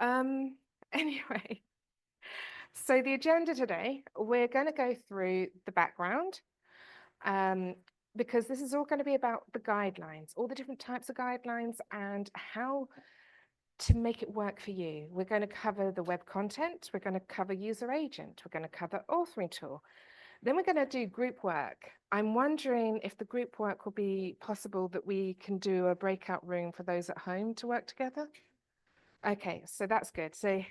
Um, anyway, so the agenda today, we're going to go through the background, um, because this is all going to be about the guidelines, all the different types of guidelines and how to make it work for you. We're going to cover the web content, we're going to cover user agent, we're going to cover authoring tool. Then we're going to do group work. I'm wondering if the group work will be possible that we can do a breakout room for those at home to work together. Okay, so that's good. So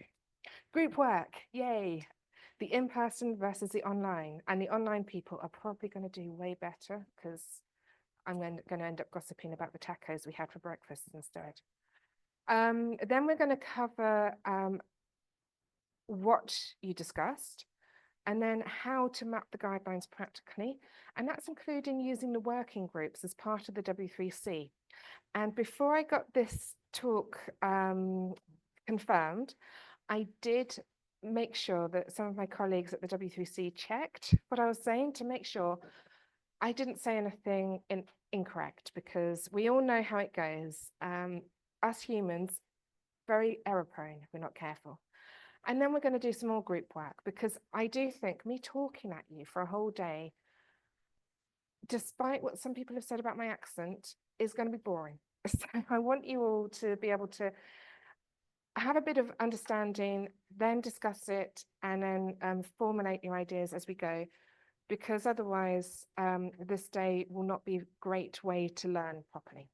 group work, yay. The in-person versus the online. And the online people are probably going to do way better because I'm going to end up gossiping about the tacos we had for breakfast instead. Then we're going to cover what you discussed and then how to map the guidelines practically. And that's including using the working groups as part of the W3C. And before I got this talk confirmed, I did make sure that some of my colleagues at the W3C checked what I was saying to make sure I didn't say anything incorrect, because we all know how it goes. Us humans, very error prone if we're not careful. And then we're going to do some more group work, because I do think me talking at you for a whole day, despite what some people have said about my accent, is going to be boring. So I want you all to be able to have a bit of understanding, then discuss it, and then formulate your ideas as we go, because otherwise this day will not be a great way to learn properly.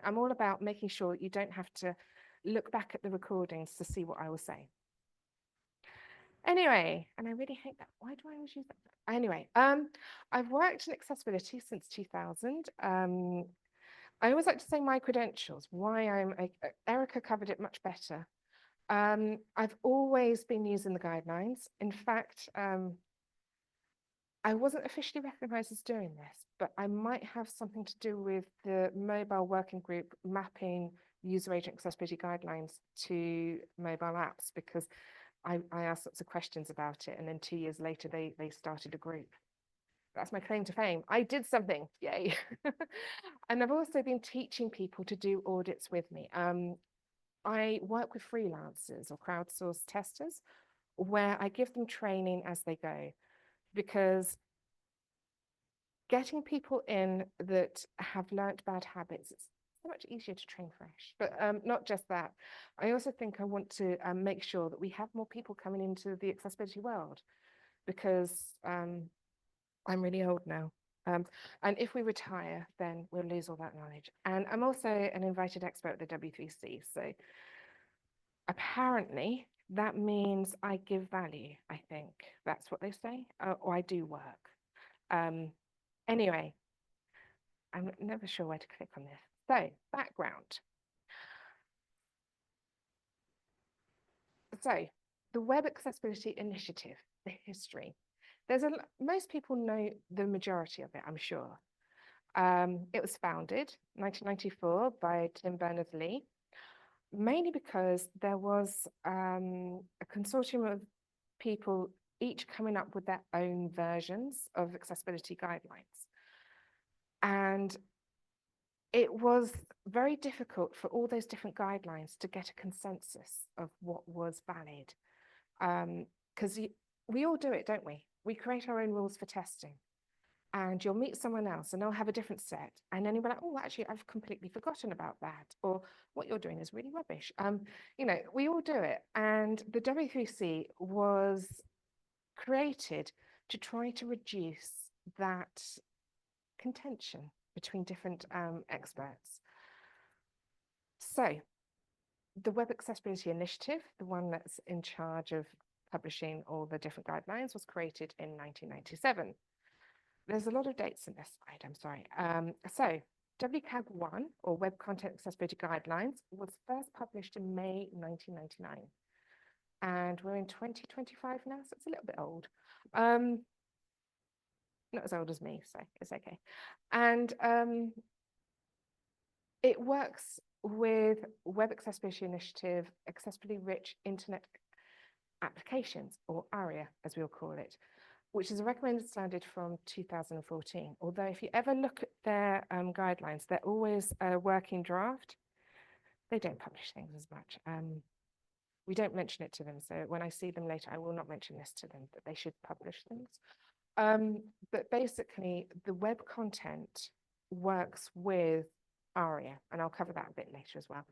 I'm all about making sure you don't have to look back at the recordings to see what I was saying. Anyway, and I really hate that. Why do I always use that? Anyway, I've worked in accessibility since 2000. I always like to say my credentials, why Erica covered it much better. I've always been using the guidelines. In fact, I wasn't officially recognized as doing this, but I might have something to do with the mobile working group mapping user agent accessibility guidelines to mobile apps, because I asked lots of questions about it. And then 2 years later, they started a group. That's my claim to fame. I did something, yay. And I've also been teaching people to do audits with me. I work with freelancers or crowdsourced testers where I give them training as they go, because getting people in that have learnt bad habits, it's so much easier to train fresh. But not just that. I also think I want to make sure that we have more people coming into the accessibility world, because I'm really old now. And if we retire, then we'll lose all that knowledge. And I'm also an invited expert at the W3C. So apparently that means I give value, I think. That's what they say, or I do work. Um, anyway, I'm never sure where to click on this. So background. So the Web Accessibility Initiative, the history. Most people know the majority of it, I'm sure. It was founded 1994 by Tim Berners-Lee, mainly because there was a consortium of people each coming up with their own versions of accessibility guidelines. And it was very difficult for all those different guidelines to get a consensus of what was valid. Because we all do it, don't we? We create our own rules for testing. And you'll meet someone else and they'll have a different set. And then you'll be like, oh, actually, I've completely forgotten about that. Or what you're doing is really rubbish. We all do it. And the W3C was created to try to reduce that contention between different experts. So the Web Accessibility Initiative, the one that's in charge of publishing all the different guidelines, was created in 1997. There's a lot of dates in this slide, I'm sorry. So WCAG 1, or Web Content Accessibility Guidelines, was first published in May 1999. And we're in 2025 now, so it's a little bit old. Not as old as me, so it's okay. And it works with Web Accessibility Initiative, Accessibly Rich Internet Applications, or ARIA, as we'll call it, which is a recommended standard from 2014. Although if you ever look at their guidelines, they're always a working draft. They don't publish things as much. We don't mention it to them. So when I see them later, I will not mention this to them, that they should publish things. But basically, the web content works with ARIA, and I'll cover that a bit later as well.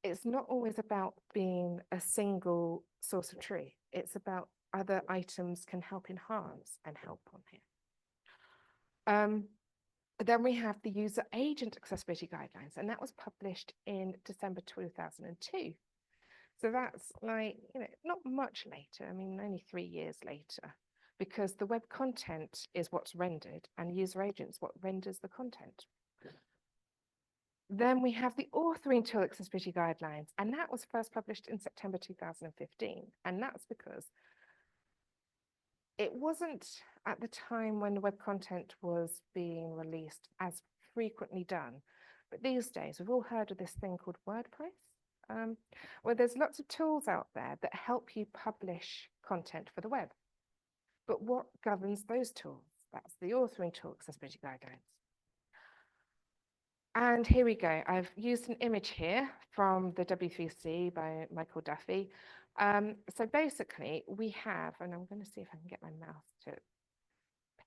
It's not always about being a single source of truth. It's about other items can help enhance and help on here. Then we have the user agent accessibility guidelines, and that was published in December 2002. So that's like, not much later. I mean, only 3 years later, because the web content is what's rendered and user agents what renders the content. Then we have the authoring tool accessibility guidelines, and that was first published in September 2015. And that's because it wasn't at the time when the web content was being released as frequently done. But these days, we've all heard of this thing called WordPress, where there's lots of tools out there that help you publish content for the web. But what governs those tools? That's the authoring tool accessibility guidelines. And here we go. I've used an image here from the W3C by Michael Duffy. So basically we have, and I'm going to see if I can get my mouse to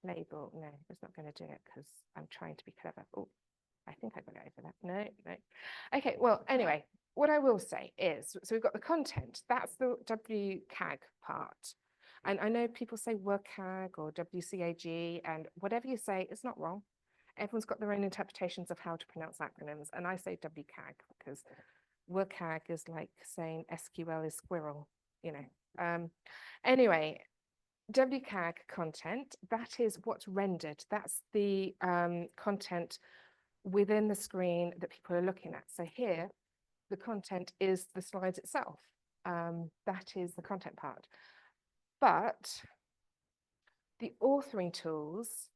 playable. No, it's not going to do it because I'm trying to be clever. Oh, I think I got it over that. No. Okay, well, anyway, what I will say is, so we've got the content. That's the WCAG part. And I know people say WCAG or WCAG, and whatever you say, it's not wrong. Everyone's got their own interpretations of how to pronounce acronyms, and I say WCAG because WCAG is like saying SQL is squirrel, Anyway, WCAG content, that is what's rendered. That's the content within the screen that people are looking at. So here, the content is the slides itself. That is the content part. But the authoring tools,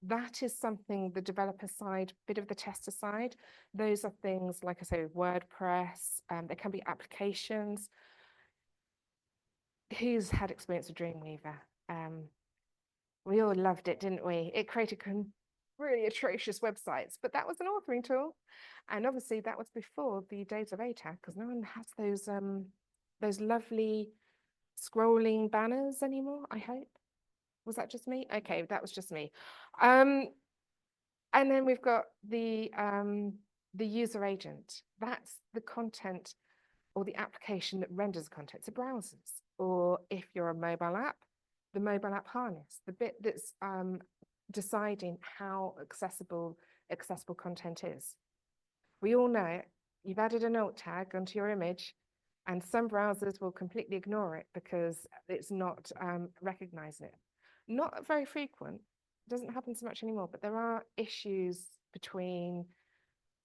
that is something the developer side, bit of the tester side. Those are things, like I say, WordPress. There can be applications. Who's had experience with Dreamweaver? We all loved it, didn't we? It created really atrocious websites, but that was an authoring tool. And obviously that was before the days of ATAG, because no one has those lovely scrolling banners anymore, I hope. Was that just me? Okay, that was just me. And then we've got the user agent. That's the content or the application that renders content to browsers. Or if you're a mobile app, the mobile app harness, the bit that's deciding how accessible content is. We all know you've added an alt tag onto your image, and some browsers will completely ignore it because it's not recognizing it. Not very frequent, doesn't happen so much anymore, but there are issues between,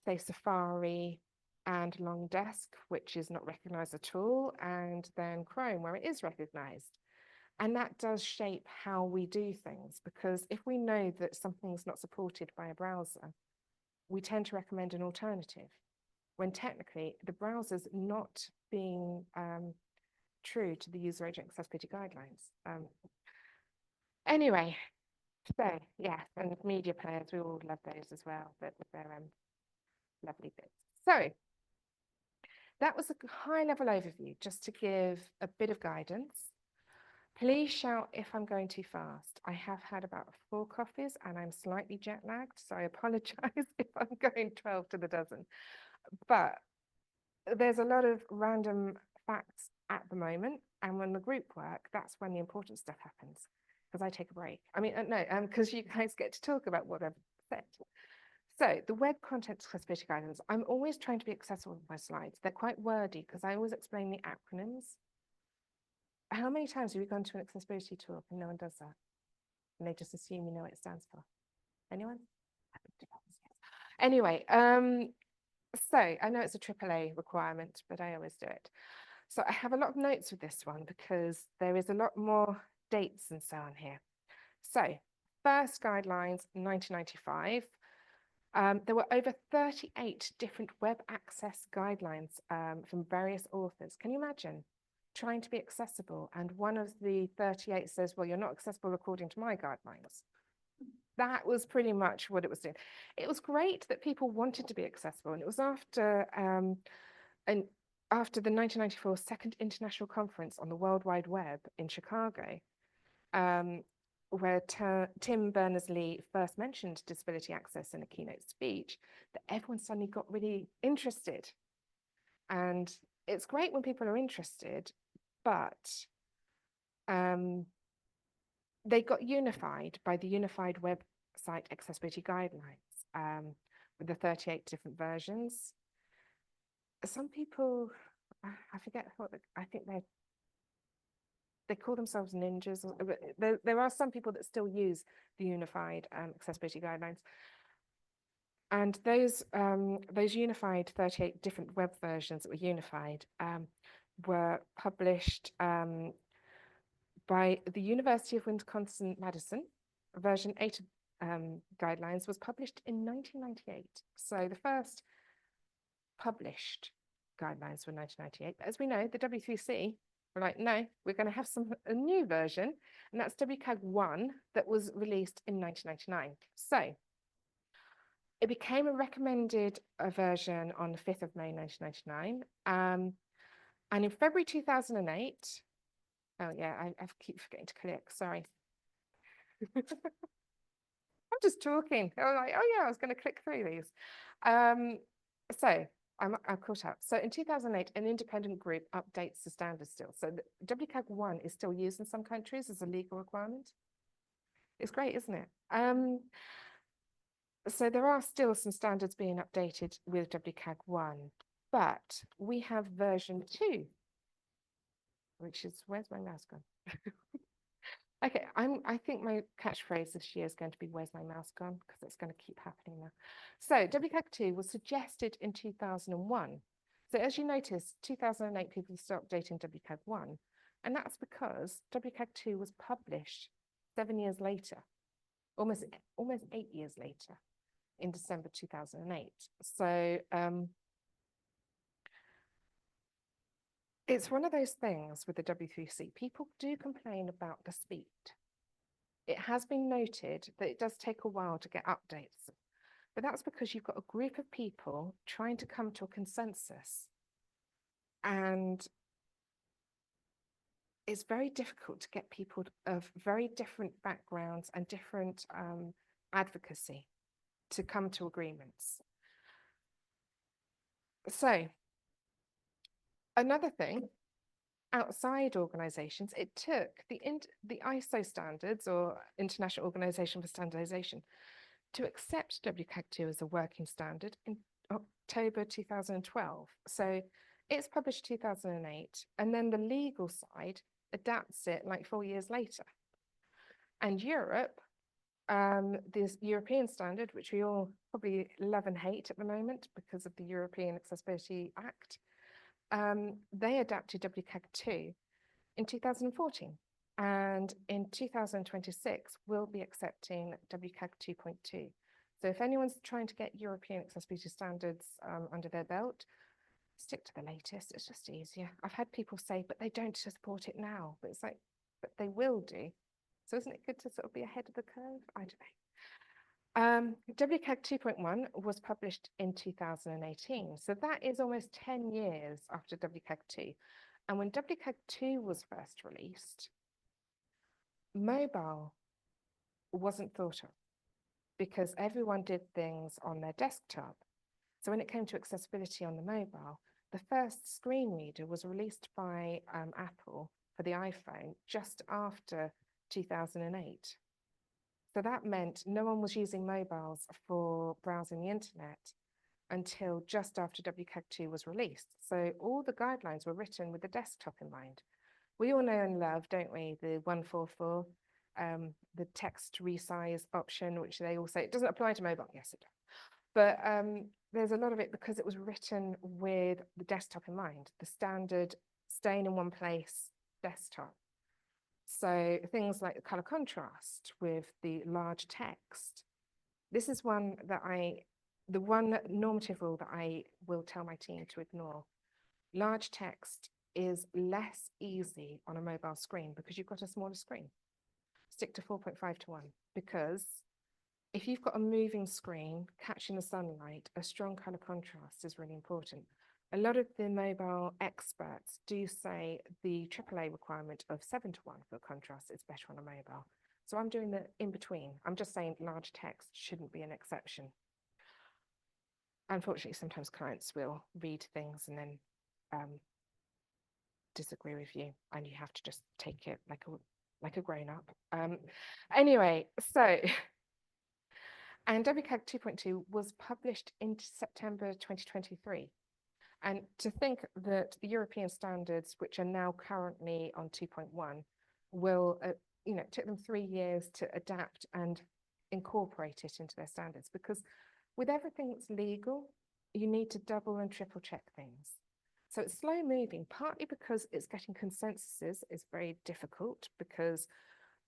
say, Safari and Longdesk, which is not recognized at all, and then Chrome, where it is recognized. And that does shape how we do things, because if we know that something's not supported by a browser, we tend to recommend an alternative, when technically the browser's not being true to the user agent accessibility guidelines. Anyway, so yeah, and media players, we all love those as well, but with their lovely bits. So that was a high level overview, just to give a bit of guidance. Please shout if I'm going too fast. I have had about 4 coffees and I'm slightly jet lagged, so I apologize if I'm going 12 to the dozen. But there's a lot of random facts at the moment, and when the group work, that's when the important stuff happens, because I take a break. I mean, no, because you guys get to talk about what I've said. So the web content accessibility guidance, I'm always trying to be accessible with my slides. They're quite wordy because I always explain the acronyms. How many times have you gone to an accessibility talk and no one does that? And they just assume you know what it stands for? Anyone? Anyway, so I know it's a AAA requirement, but I always do it. So I have a lot of notes with this one because there is a lot more dates and so on here. So first guidelines, 1995. There were over 38 different web access guidelines from various authors. Can you imagine trying to be accessible? And one of the 38 says, well, you're not accessible according to my guidelines. That was pretty much what it was doing. It was great that people wanted to be accessible. And it was after after the 1994 Second International Conference on the World Wide Web in Chicago, where Tim Berners-Lee first mentioned disability access in a keynote speech, that everyone suddenly got really interested. And it's great when people are interested, but they got unified by the Unified Website Accessibility Guidelines with the 38 different versions. Some people, I forget what, I think they call themselves ninjas. There are some people that still use the Unified Accessibility Guidelines. And those unified 38 different web versions that were unified were published by the University of Wisconsin-Madison. Version 8 guidelines was published in 1998. So the first published guidelines were 1998. But as we know, the W3C were like, no, we're going to have a new version, and that's WCAG 1 that was released in 1999. So it became a recommended version on the 5th of May 1999. And in February 2008, oh yeah, I keep forgetting to click, sorry. I'm just talking. I was like, oh yeah, I was going to click through these. So I'm caught up. So in 2008, an independent group updates the standards still. So the WCAG 1 is still used in some countries as a legal requirement. It's great, isn't it? So there are still some standards being updated with WCAG 1, but we have version 2, which is, where's my mouse gone? Okay, I think my catchphrase this year is going to be, where's my mouse gone? Because it's going to keep happening now. So WCAG 2 was suggested in 2001. So as you notice, 2008 people started updating WCAG 1, and that's because WCAG 2 was published 7 years later, almost 8 years later, in December 2008. So it's one of those things with the W3C. People do complain about the speed. It has been noted that it does take a while to get updates, but that's because you've got a group of people trying to come to a consensus, and it's very difficult to get people of very different backgrounds and different advocacy to come to agreements. So another thing, outside organizations, it took the ISO standards, or International Organization for Standardization, to accept WCAG 2 as a working standard in October 2012. So it's published 2008, and then the legal side adapts it like 4 years later. And Europe, this European standard, which we all probably love and hate at the moment because of the European Accessibility Act, they adapted WCAG 2 in 2014. And in 2026, we'll be accepting WCAG 2.2. So if anyone's trying to get European accessibility standards under their belt, stick to the latest. It's just easier. I've had people say, but they don't support it now. But it's like, but they will do. So isn't it good to sort of be ahead of the curve? I don't know. WCAG 2.1 was published in 2018. So that is almost 10 years after WCAG 2. And when WCAG 2 was first released, mobile wasn't thought of because everyone did things on their desktop. So when it came to accessibility on the mobile, the first screen reader was released by Apple for the iPhone just after 2008. So that meant no one was using mobiles for browsing the internet until just after WCAG 2 was released. So all the guidelines were written with the desktop in mind. We all know and love, don't we, the 144, the text resize option, which they all say, it doesn't apply to mobile. Yes, it does. But there's a lot of it because it was written with the desktop in mind, the standard staying in one place desktop. So things like the color contrast with the large text. This is one that the one normative rule that I will tell my team to ignore. Large text is less easy on a mobile screen because you've got a smaller screen. Stick to 4.5:1 because if you've got a moving screen catching the sunlight, a strong color contrast is really important. A lot of the mobile experts do say the AAA requirement of 7:1 for contrast is better on a mobile. So I'm doing the in between. I'm just saying large text shouldn't be an exception. Unfortunately, sometimes clients will read things and then disagree with you, and you have to just take it like a grown up. Anyway, so and WCAG 2.2 was published in September 2023. And to think that the European standards, which are now currently on 2.1, will, it took them 3 years to adapt and incorporate it into their standards, because with everything that's legal, you need to double and triple check things. So it's slow moving, partly because it's getting consensuses is very difficult, because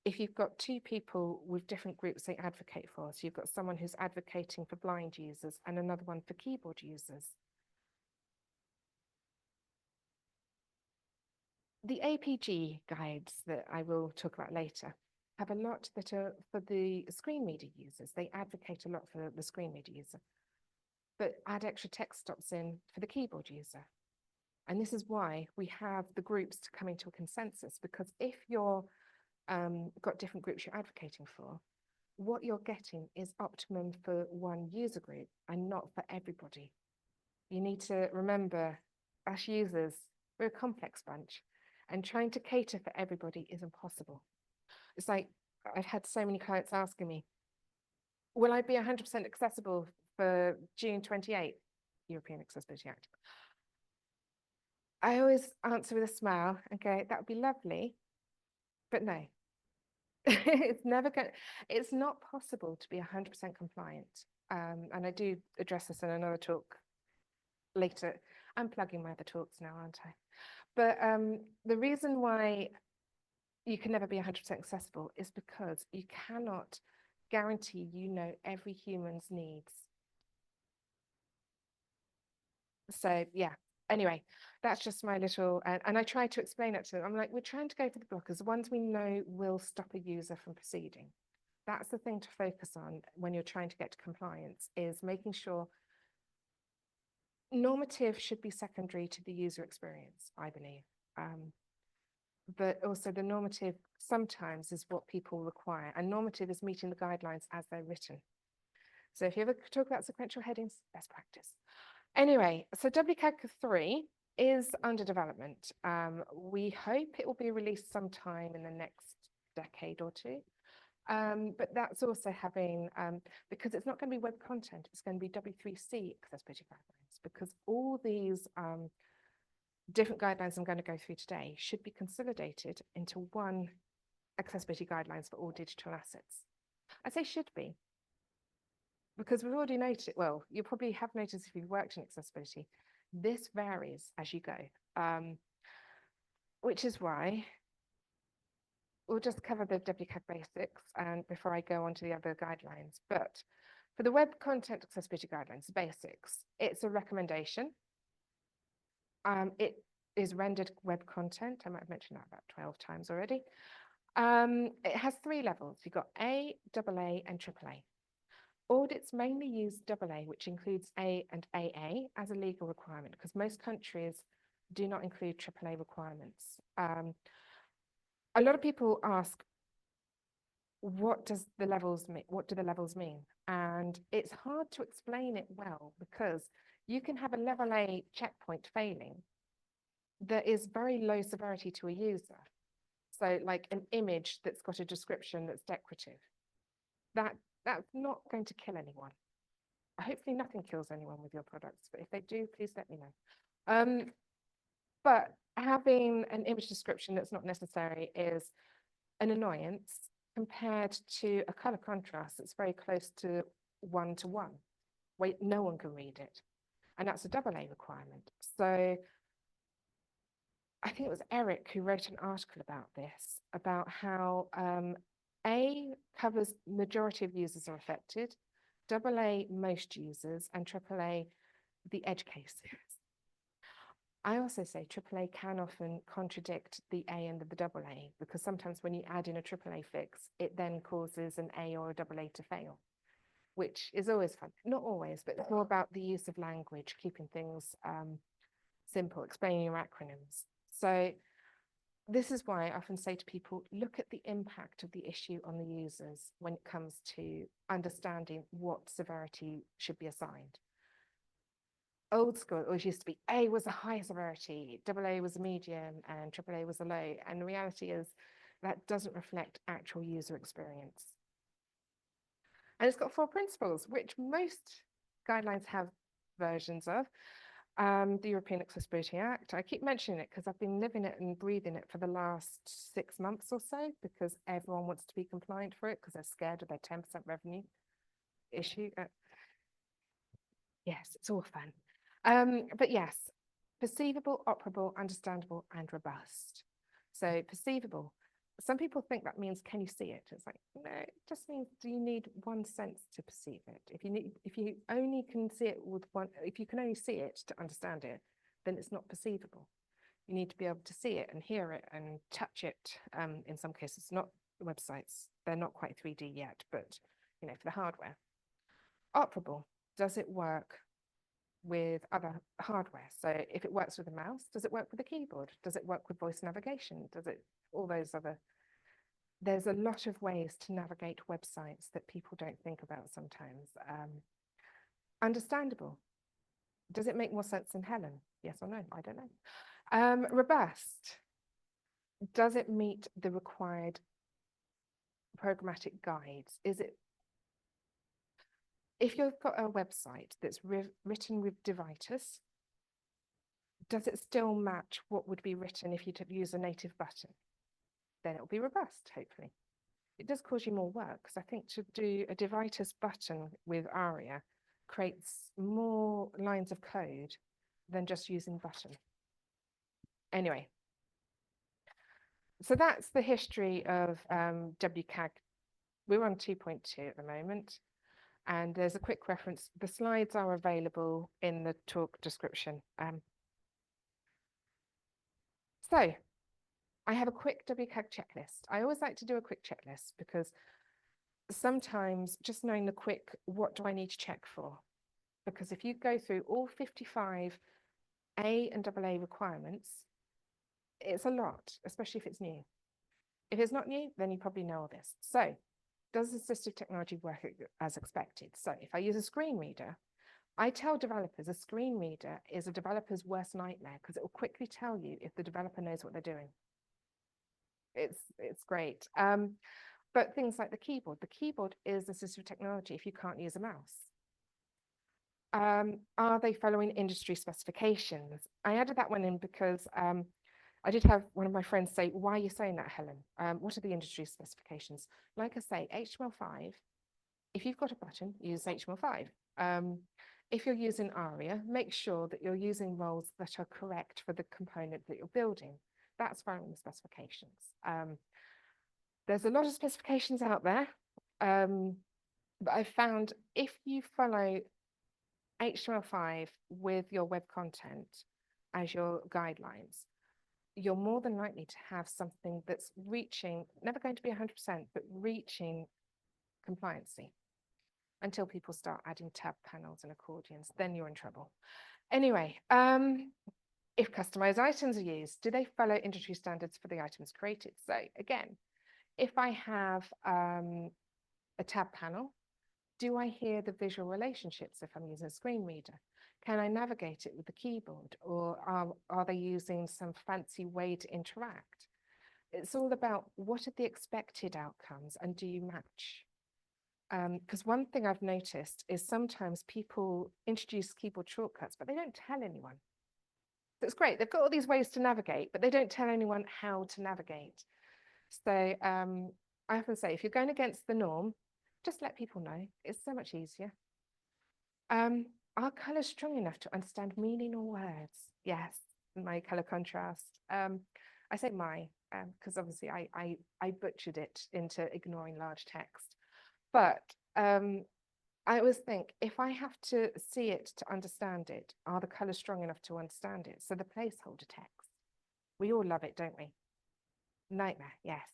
if you've got two people with different groups they advocate for, so you've got someone who's advocating for blind users and another one for keyboard users. The APG guides that I will talk about later have a lot that are for the screen reader users. They advocate a lot for the screen reader user, but add extra text stops in for the keyboard user. And this is why we have the groups to come into a consensus, because if you're got different groups you're advocating for, what you're getting is optimum for one user group and not for everybody. You need to remember, as users, we're a complex bunch, and trying to cater for everybody is impossible. It's like, I've had so many clients asking me, will I be 100% accessible for June 28th, European Accessibility Act? I always answer with a smile and go, that would be lovely, but no. It's never going, it's not possible to be 100% compliant. And I do address this in another talk later. I'm plugging my other talks now, aren't I? But the reason why you can never be 100% accessible is because you cannot guarantee every human's needs. So yeah, anyway, that's just my little, and I try to explain it to them. I'm like, we're trying to go for the blockers, the ones we know will stop a user from proceeding. That's the thing to focus on when you're trying to get to compliance, is making sure normative should be secondary to the user experience, I believe. But also the normative sometimes is what people require, and normative is meeting the guidelines as they're written. So if you ever talk about sequential headings, best practice. Anyway, so WCAG 3 is under development. We hope it will be released sometime in the next decade or two. But that's also having, because it's not going to be web content, it's going to be W3C accessibility guidelines, because all these different guidelines I'm going to go through today should be consolidated into one accessibility guidelines for all digital assets. I say should be, because we've already noticed, well, you probably have noticed if you've worked in accessibility, this varies as you go, which is why we'll just cover the WCAG basics and before I go on to the other guidelines. But for the web content accessibility guidelines, the basics, it's a recommendation. It is rendered web content. I might have mentioned that about 12 times already. It has 3 levels. You've got A, AA, and AAA. Audits mainly use AA, which includes A and AA as a legal requirement, because most countries do not include AAA requirements. A lot of people ask, what does the levels mean? What do the levels mean? And it's hard to explain it well, because you can have a level A checkpoint failing that is very low severity to a user. So like an image that's got a description that's decorative, that's not going to kill anyone. Hopefully nothing kills anyone with your products, but if they do, please let me know. But having an image description that's not necessary is an annoyance compared to a color contrast that's very close to 1:1, where no one can read it. And that's a AA requirement. So I think it was Eric who wrote an article about this, about how A covers majority of users are affected, AA most users, and AAA the edge cases. I also say AAA can often contradict the A and the AA, because sometimes when you add in a AAA fix, it then causes an A or a AA to fail, which is always fun. Not always, but it's more about the use of language, keeping things simple, explaining your acronyms. So this is why I often say to people, look at the impact of the issue on the users when it comes to understanding what severity should be assigned. Old school, it always used to be A was a high severity, AA was a medium, and AAA was a low. And the reality is that doesn't reflect actual user experience. And it's got 4 principles, which most guidelines have versions of. The European Accessibility Act. I keep mentioning it because I've been living it and breathing it for the last 6 months or so, because everyone wants to be compliant for it because they're scared of their 10% revenue issue. Yes, it's all fun. But yes, perceivable, operable, understandable, and robust. So perceivable. Some people think that means, can you see it? It's like, no, it just means, do you need one sense to perceive it? If you only can see it with one, if you can only see it to understand it, then it's not perceivable. You need to be able to see it and hear it and touch it. In some cases, not websites, they're not quite 3D yet, but you know, for the hardware. Operable, does it work with other hardware? So if it works with a mouse, does it work with a keyboard? Does it work with voice navigation? Does it, all those other, there's a lot of ways to navigate websites that people don't think about sometimes. Understandable. Does it make more sense than Helen? Yes or no? I don't know. Robust. Does it meet the required programmatic guides? Is it, if you've got a website that's written with Devitus, does it still match what would be written if you use a native button? Then it'll be robust, hopefully. It does cause you more work, because I think to do a Devitus button with ARIA creates more lines of code than just using button. Anyway, so that's the history of WCAG. We're on 2.2 at the moment, and there's a quick reference. The slides are available in the talk description. So I have a quick WCAG checklist. I always like to do a quick checklist because sometimes just knowing the quick, what do I need to check for? Because if you go through all 55 A and AA requirements, it's a lot, especially if it's new. If it's not new, then you probably know all this. So does assistive technology work as expected? So if I use a screen reader, I tell developers a screen reader is a developer's worst nightmare because it will quickly tell you if the developer knows what they're doing. It's great. But things like the keyboard is assistive technology if you can't use a mouse. Are they following industry specifications? I added that one in because I did have one of my friends say, why are you saying that, Helen? What are the industry specifications? Like I say, HTML5, if you've got a button, use HTML5. If you're using ARIA, make sure that you're using roles that are correct for the component that you're building. That's following the specifications. There's a lot of specifications out there, but I've found if you follow HTML5 with your web content as your guidelines, you're more than likely to have something that's reaching, never going to be 100%, but reaching compliancy until people start adding tab panels and accordions, then you're in trouble. Anyway, if customized items are used, do they follow industry standards for the items created? So again, if I have a tab panel, do I hear the visual relationships if I'm using a screen reader? Can I navigate it with the keyboard, or are they using some fancy way to interact? It's all about what are the expected outcomes and do you match? Because one thing I've noticed is sometimes people introduce keyboard shortcuts, but they don't tell anyone. So it's great. They've got all these ways to navigate, but they don't tell anyone how to navigate. So I often say, if you're going against the norm, just let people know. It's so much easier. Are colors strong enough to understand meaning or words? Yes, my color contrast. I say my, because obviously I butchered it into ignoring large text. But I always think, if I have to see it to understand it, are the colors strong enough to understand it? So the placeholder text, we all love it, don't we? Nightmare, yes.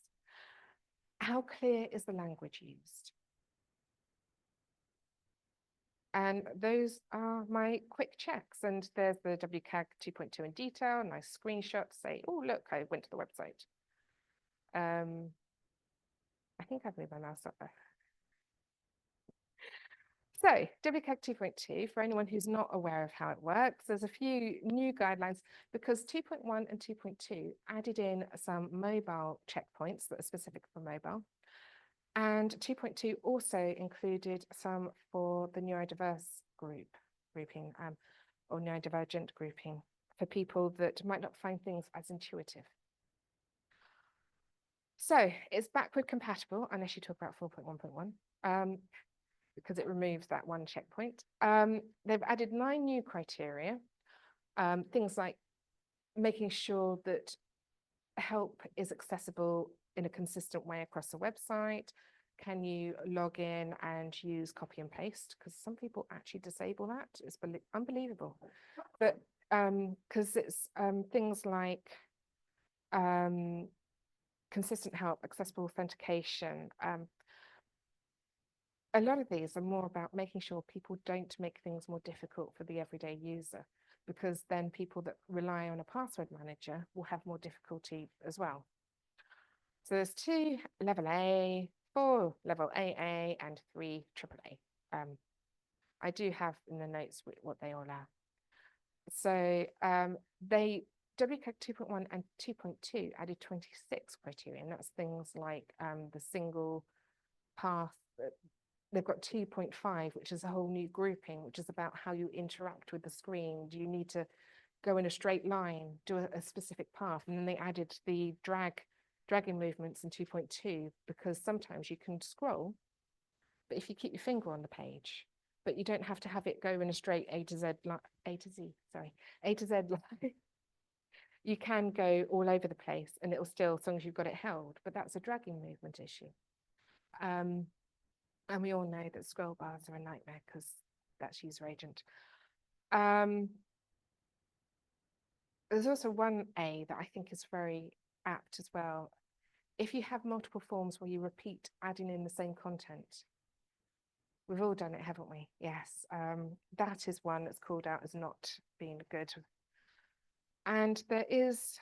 How clear is the language used? And those are my quick checks. And there's the WCAG 2.2 in detail, nice screenshot to say, oh, look, I went to the website. I think I've moved my mouse up there. So WCAG 2.2, for anyone who's not aware of how it works, there's a few new guidelines because 2.1 and 2.2 added in some mobile checkpoints that are specific for mobile. And 2.2 also included some for the neurodiverse grouping or neurodivergent grouping for people that might not find things as intuitive. So it's backward compatible unless you talk about 4.1.1. Because it removes that one checkpoint. They've added 9 new criteria, things like making sure that help is accessible in a consistent way across the website. Can you log in and use copy and paste? Because some people actually disable that. It's unbelievable. But because it's things like consistent help, accessible authentication, a lot of these are more about making sure people don't make things more difficult for the everyday user, because then people that rely on a password manager will have more difficulty as well. So there's 2 level A, 4 level AA, and 3 AAA. I do have in the notes what they all are. So WCAG 2.1 and 2.2 added 26 criteria, and that's things like the single path. They've got 2.5, which is a whole new grouping, which is about how you interact with the screen. Do you need to go in a straight line, do a specific path? And then they added the dragging movements in 2.2, because sometimes you can scroll, but if you keep your finger on the page, but you don't have to have it go in a straight A to Z line. You can go all over the place and it'll still, as long as you've got it held, but that's a dragging movement issue. And we all know that scroll bars are a nightmare because that's user agent. There's also 1A that I think is very apt as well. If you have multiple forms where you repeat adding in the same content, we've all done it, haven't we? Yes, that is one that's called out as not being good. And there is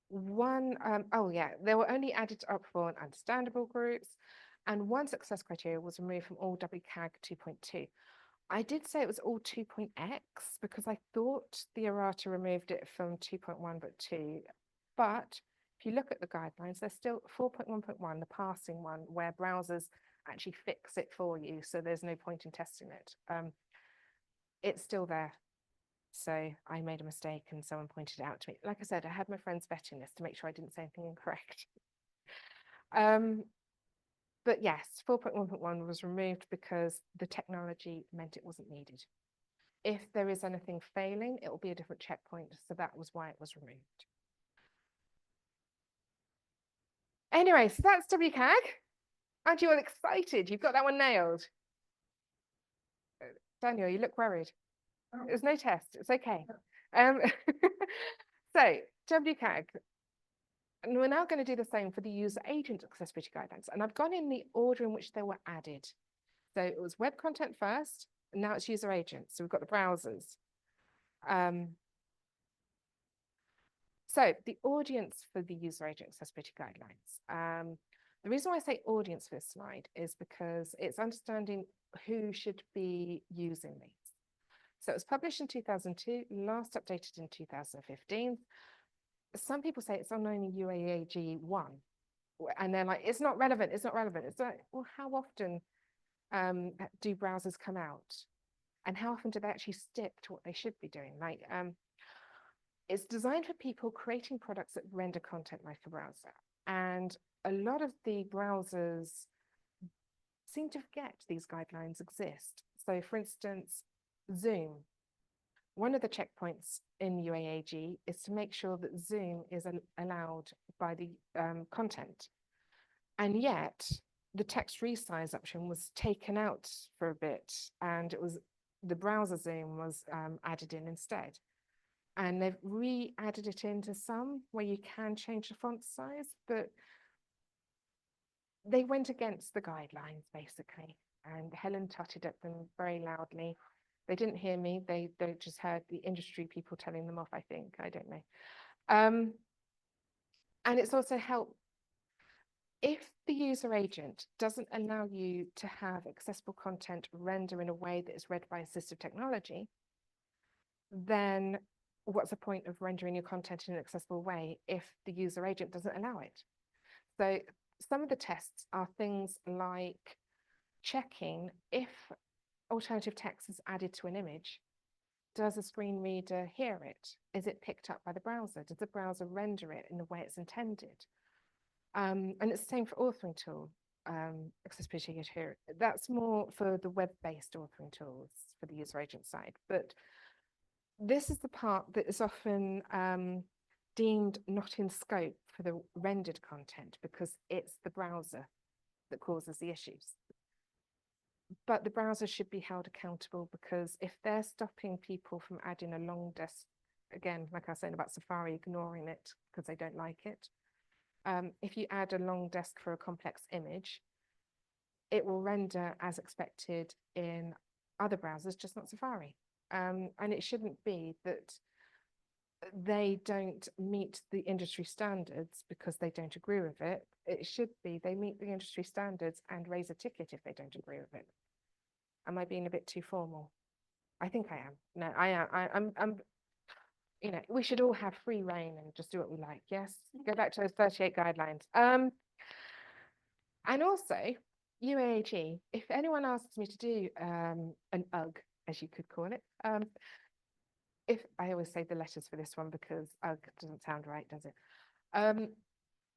one, they were only added up for understandable groups, and one success criteria was removed from all WCAG 2.2. I did say it was all 2.x because I thought the errata removed it from 2.1 but 2. But if you look at the guidelines, there's still 4.1.1, the passing one, where browsers actually fix it for you, so there's no point in testing it. It's still there. So I made a mistake and someone pointed it out to me. Like I said, I had my friends vetting this to make sure I didn't say anything incorrect. But yes, 4.1.1 was removed because the technology meant it wasn't needed. If there is anything failing, it will be a different checkpoint. So that was why it was removed. Anyway, so that's WCAG. Aren't you all excited? You've got that one nailed. Daniel, you look worried. There's no test. It's okay. So WCAG. And we're now going to do the same for the user agent accessibility guidelines. And I've gone in the order in which they were added. So it was web content first, and now it's user agents. So we've got the browsers. So the audience for the user agent accessibility guidelines. The reason why I say audience for this slide is because it's understanding who should be using these. So it was published in 2002, last updated in 2015. Some people say it's on only UAAG 1, and they're like, it's not relevant, it's not relevant. It's like, well, how often do browsers come out? And how often do they actually stick to what they should be doing? Like, it's designed for people creating products that render content like a browser. And a lot of the browsers seem to forget these guidelines exist. So for instance, Zoom, one of the checkpoints in UAAG is to make sure that Zoom is allowed by the content. And yet the text resize option was taken out for a bit, and it was the browser Zoom was added in instead. And they've re-added it into some where you can change the font size, but they went against the guidelines basically. and Helen tutted at them very loudly. They didn't hear me. They just heard the industry people telling them off, I think. I don't know. And it's also helped if the user agent doesn't allow you to have accessible content render in a way that is read by assistive technology, then what's the point of rendering your content in an accessible way if the user agent doesn't allow it? So some of the tests are things like checking if alternative text is added to an image. Does a screen reader hear it? Is it picked up by the browser? Does the browser render it in the way it's intended? And it's the same for authoring tool, accessibility here. That's more for the web-based authoring tools for the user agent side. But this is the part that is often deemed not in scope for the rendered content because it's the browser that causes the issues. But the browser should be held accountable because if they're stopping people from adding a long desk, again, like I was saying about Safari, ignoring it because they don't like it. If you add a long desk for a complex image, it will render as expected in other browsers, just not Safari. And it shouldn't be that they don't meet the industry standards because they don't agree with it. It should be they meet the industry standards and raise a ticket if they don't agree with it. Am I being a bit too formal? I think I am. No, I am. I'm you know, we should all have free reign and just do what we like. Yes, go back to those 38 guidelines. And also, UAAG, if anyone asks me to do an UG, as you could call it, if I always say the letters for this one because UG doesn't sound right, does it?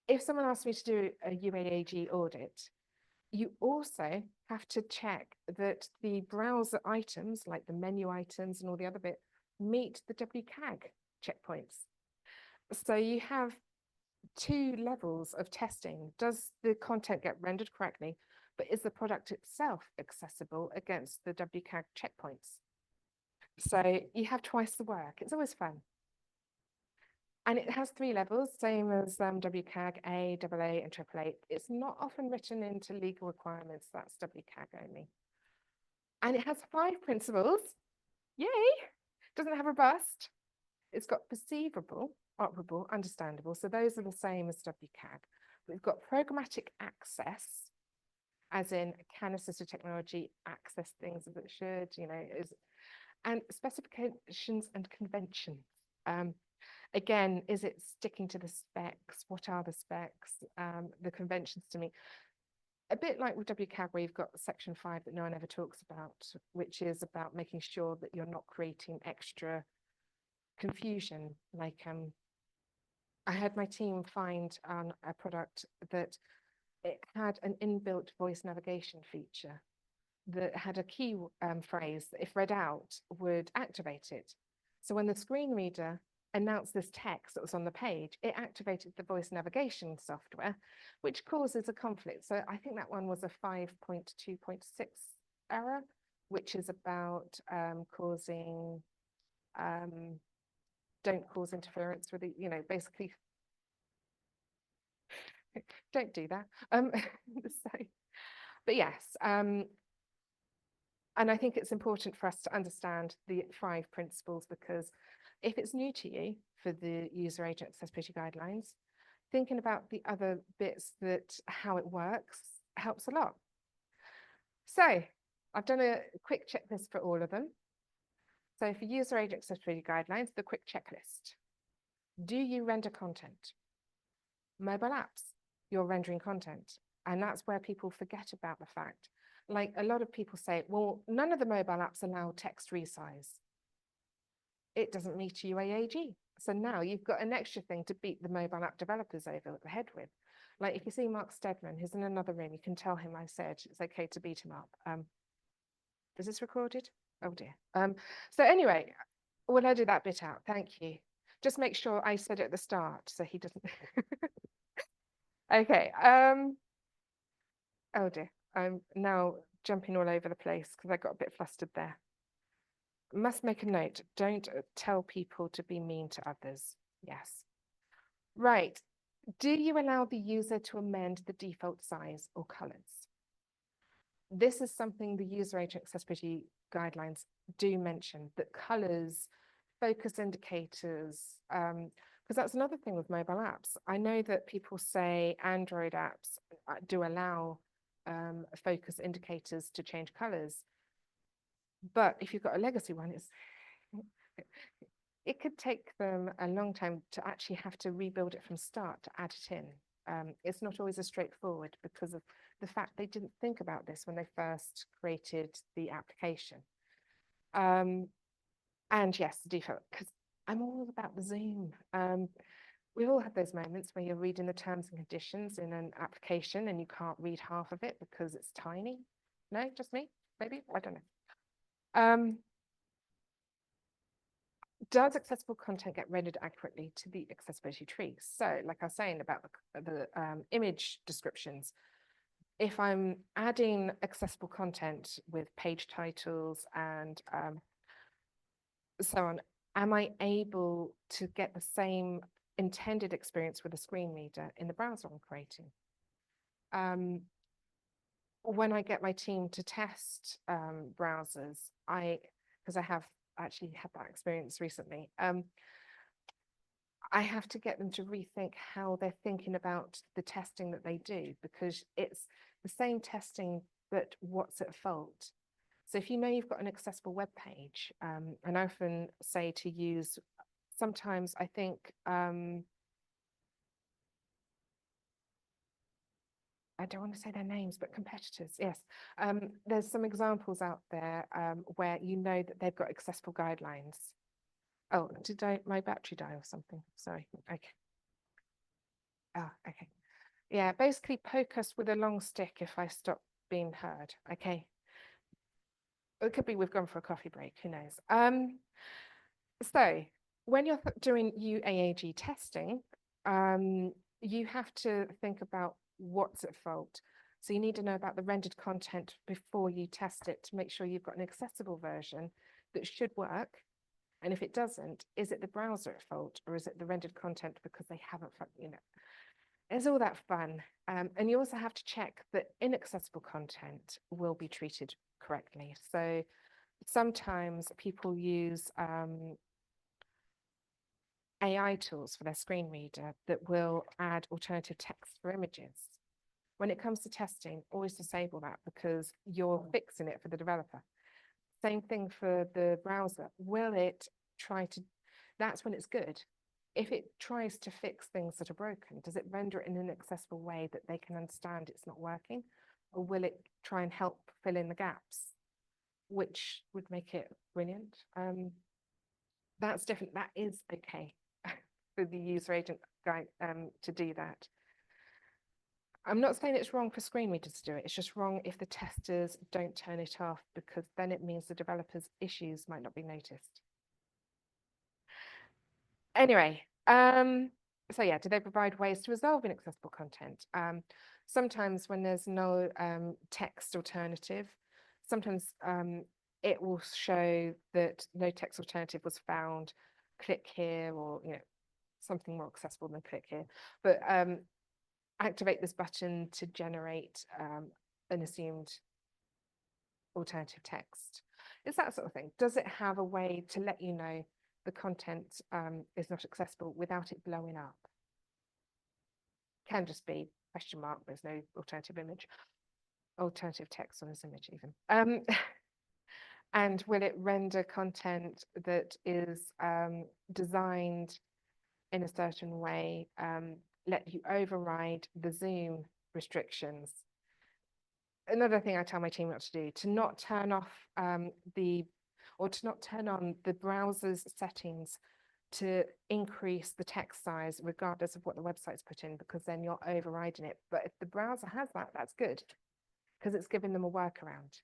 If someone asks me to do a UAAG audit, you also have to check that the browser items, like the menu items and all the other bit, meet the WCAG checkpoints. So you have two levels of testing. Does the content get rendered correctly, but is the product itself accessible against the WCAG checkpoints? So you have twice the work. It's always fun. And it has three levels, same as WCAG, A, AA, and AAA. It's not often written into legal requirements. That's WCAG only. And it has 5 principles. Yay! Doesn't have robust. It's got perceivable, operable, understandable. So those are the same as WCAG. We've got programmatic access, as in can assistive technology access things as it should, you know, and specifications and conventions. Again, is it sticking to the specs? What are the specs? The conventions to me. A bit like with WCAG, where you've got section 5 that no one ever talks about, which is about making sure that you're not creating extra confusion. Like I had my team find a product that it had an inbuilt voice navigation feature that had a key phrase that if read out would activate it. So when the screen reader announced this text that was on the page, it activated the voice navigation software, which causes a conflict. So I think that one was a 5.2.6 error, which is about causing don't cause interference with the, you know, basically don't do that. So, but yes, and I think it's important for us to understand the 5 principles because if it's new to you for the user agent accessibility guidelines, thinking about the other bits that how it works helps a lot. So I've done a quick checklist for all of them. So for user agent accessibility guidelines, the quick checklist. Do you render content? Mobile apps, you're rendering content. And that's where people forget about the fact. Like a lot of people say, well, none of the mobile apps allow text resize. It doesn't meet UAAG. So now you've got an extra thing to beat the mobile app developers over the head with. Like if you see Mark Stedman, who's in another room, you can tell him I said it's okay to beat him up. Is this recorded? Oh dear. So anyway, we'll edit that bit out. Thank you. Just make sure I said it at the start so he doesn't. Okay. Oh dear. I'm now jumping all over the place because I got a bit flustered there. Must make a note. Don't tell people to be mean to others. Yes. Right. Do you allow the user to amend the default size or colors? this is something the user agent accessibility guidelines do mention, that colors, focus indicators, because that's another thing with mobile apps. I know that people say Android apps do allow focus indicators to change colors, but if you've got a legacy one, it could take them a long time to actually have to rebuild it from start to add it in. It's not always as straightforward because of the fact they didn't think about this when they first created the application. And yes, the default, because I'm all about the zoom. We've all had those moments where you're reading the terms and conditions in an application and you can't read half of it because it's tiny. No, just me, maybe, I don't know. Does accessible content get rendered accurately to the accessibility tree? So like I was saying about the image descriptions, if I'm adding accessible content with page titles and so on, am I able to get the same intended experience with a screen reader in the browser I'm creating? When I get my team to test browsers, because I have actually had that experience recently, I have to get them to rethink how they're thinking about the testing that they do, because it's the same testing, but what's at fault. So if you know you've got an accessible web page, and I often say to use, sometimes I think, I don't want to say their names, but competitors, yes. There's some examples out there where you know that they've got accessible guidelines. Oh, did my battery die or something? Sorry. Okay. Oh, okay. Yeah, basically poke us with a long stick if I stop being heard. Okay. It could be we've gone for a coffee break, who knows? So when you're doing UAAG testing, you have to think about what's at fault. So you need to know about the rendered content before you test it to make sure you've got an accessible version that should work. And if it doesn't, is it the browser at fault, or is it the rendered content because they haven't, it's all that fun. And you also have to check that inaccessible content will be treated correctly. So sometimes people use AI tools for their screen reader that will add alternative text for images. When it comes to testing, always disable that because you're fixing it for the developer. Same thing for the browser. Will it try to, that's when it's good. If it tries to fix things that are broken, does it render it in an accessible way that they can understand it's not working? Or will it try and help fill in the gaps, which would make it brilliant? That's different. That is okay for the user agent guide to do that. I'm not saying it's wrong for screen readers to do it. It's just wrong if the testers don't turn it off, because then it means the developers' issues might not be noticed. Anyway, so yeah, do they provide ways to resolve inaccessible content? Sometimes when there's no text alternative, sometimes it will show that no text alternative was found, click here, or something more accessible than click here. But activate this button to generate an assumed alternative text. It's that sort of thing. Does it have a way to let you know the content is not accessible without it blowing up? Can just be question mark, there's no alternative image, alternative text on this image even. And will it render content that is designed in a certain way, let you override the zoom restrictions? Another thing I tell my team not to do, to not turn off to not turn on the browser's settings to increase the text size regardless of what the website's put in, because then you're overriding it. But if the browser has that, that's good, because it's giving them a workaround.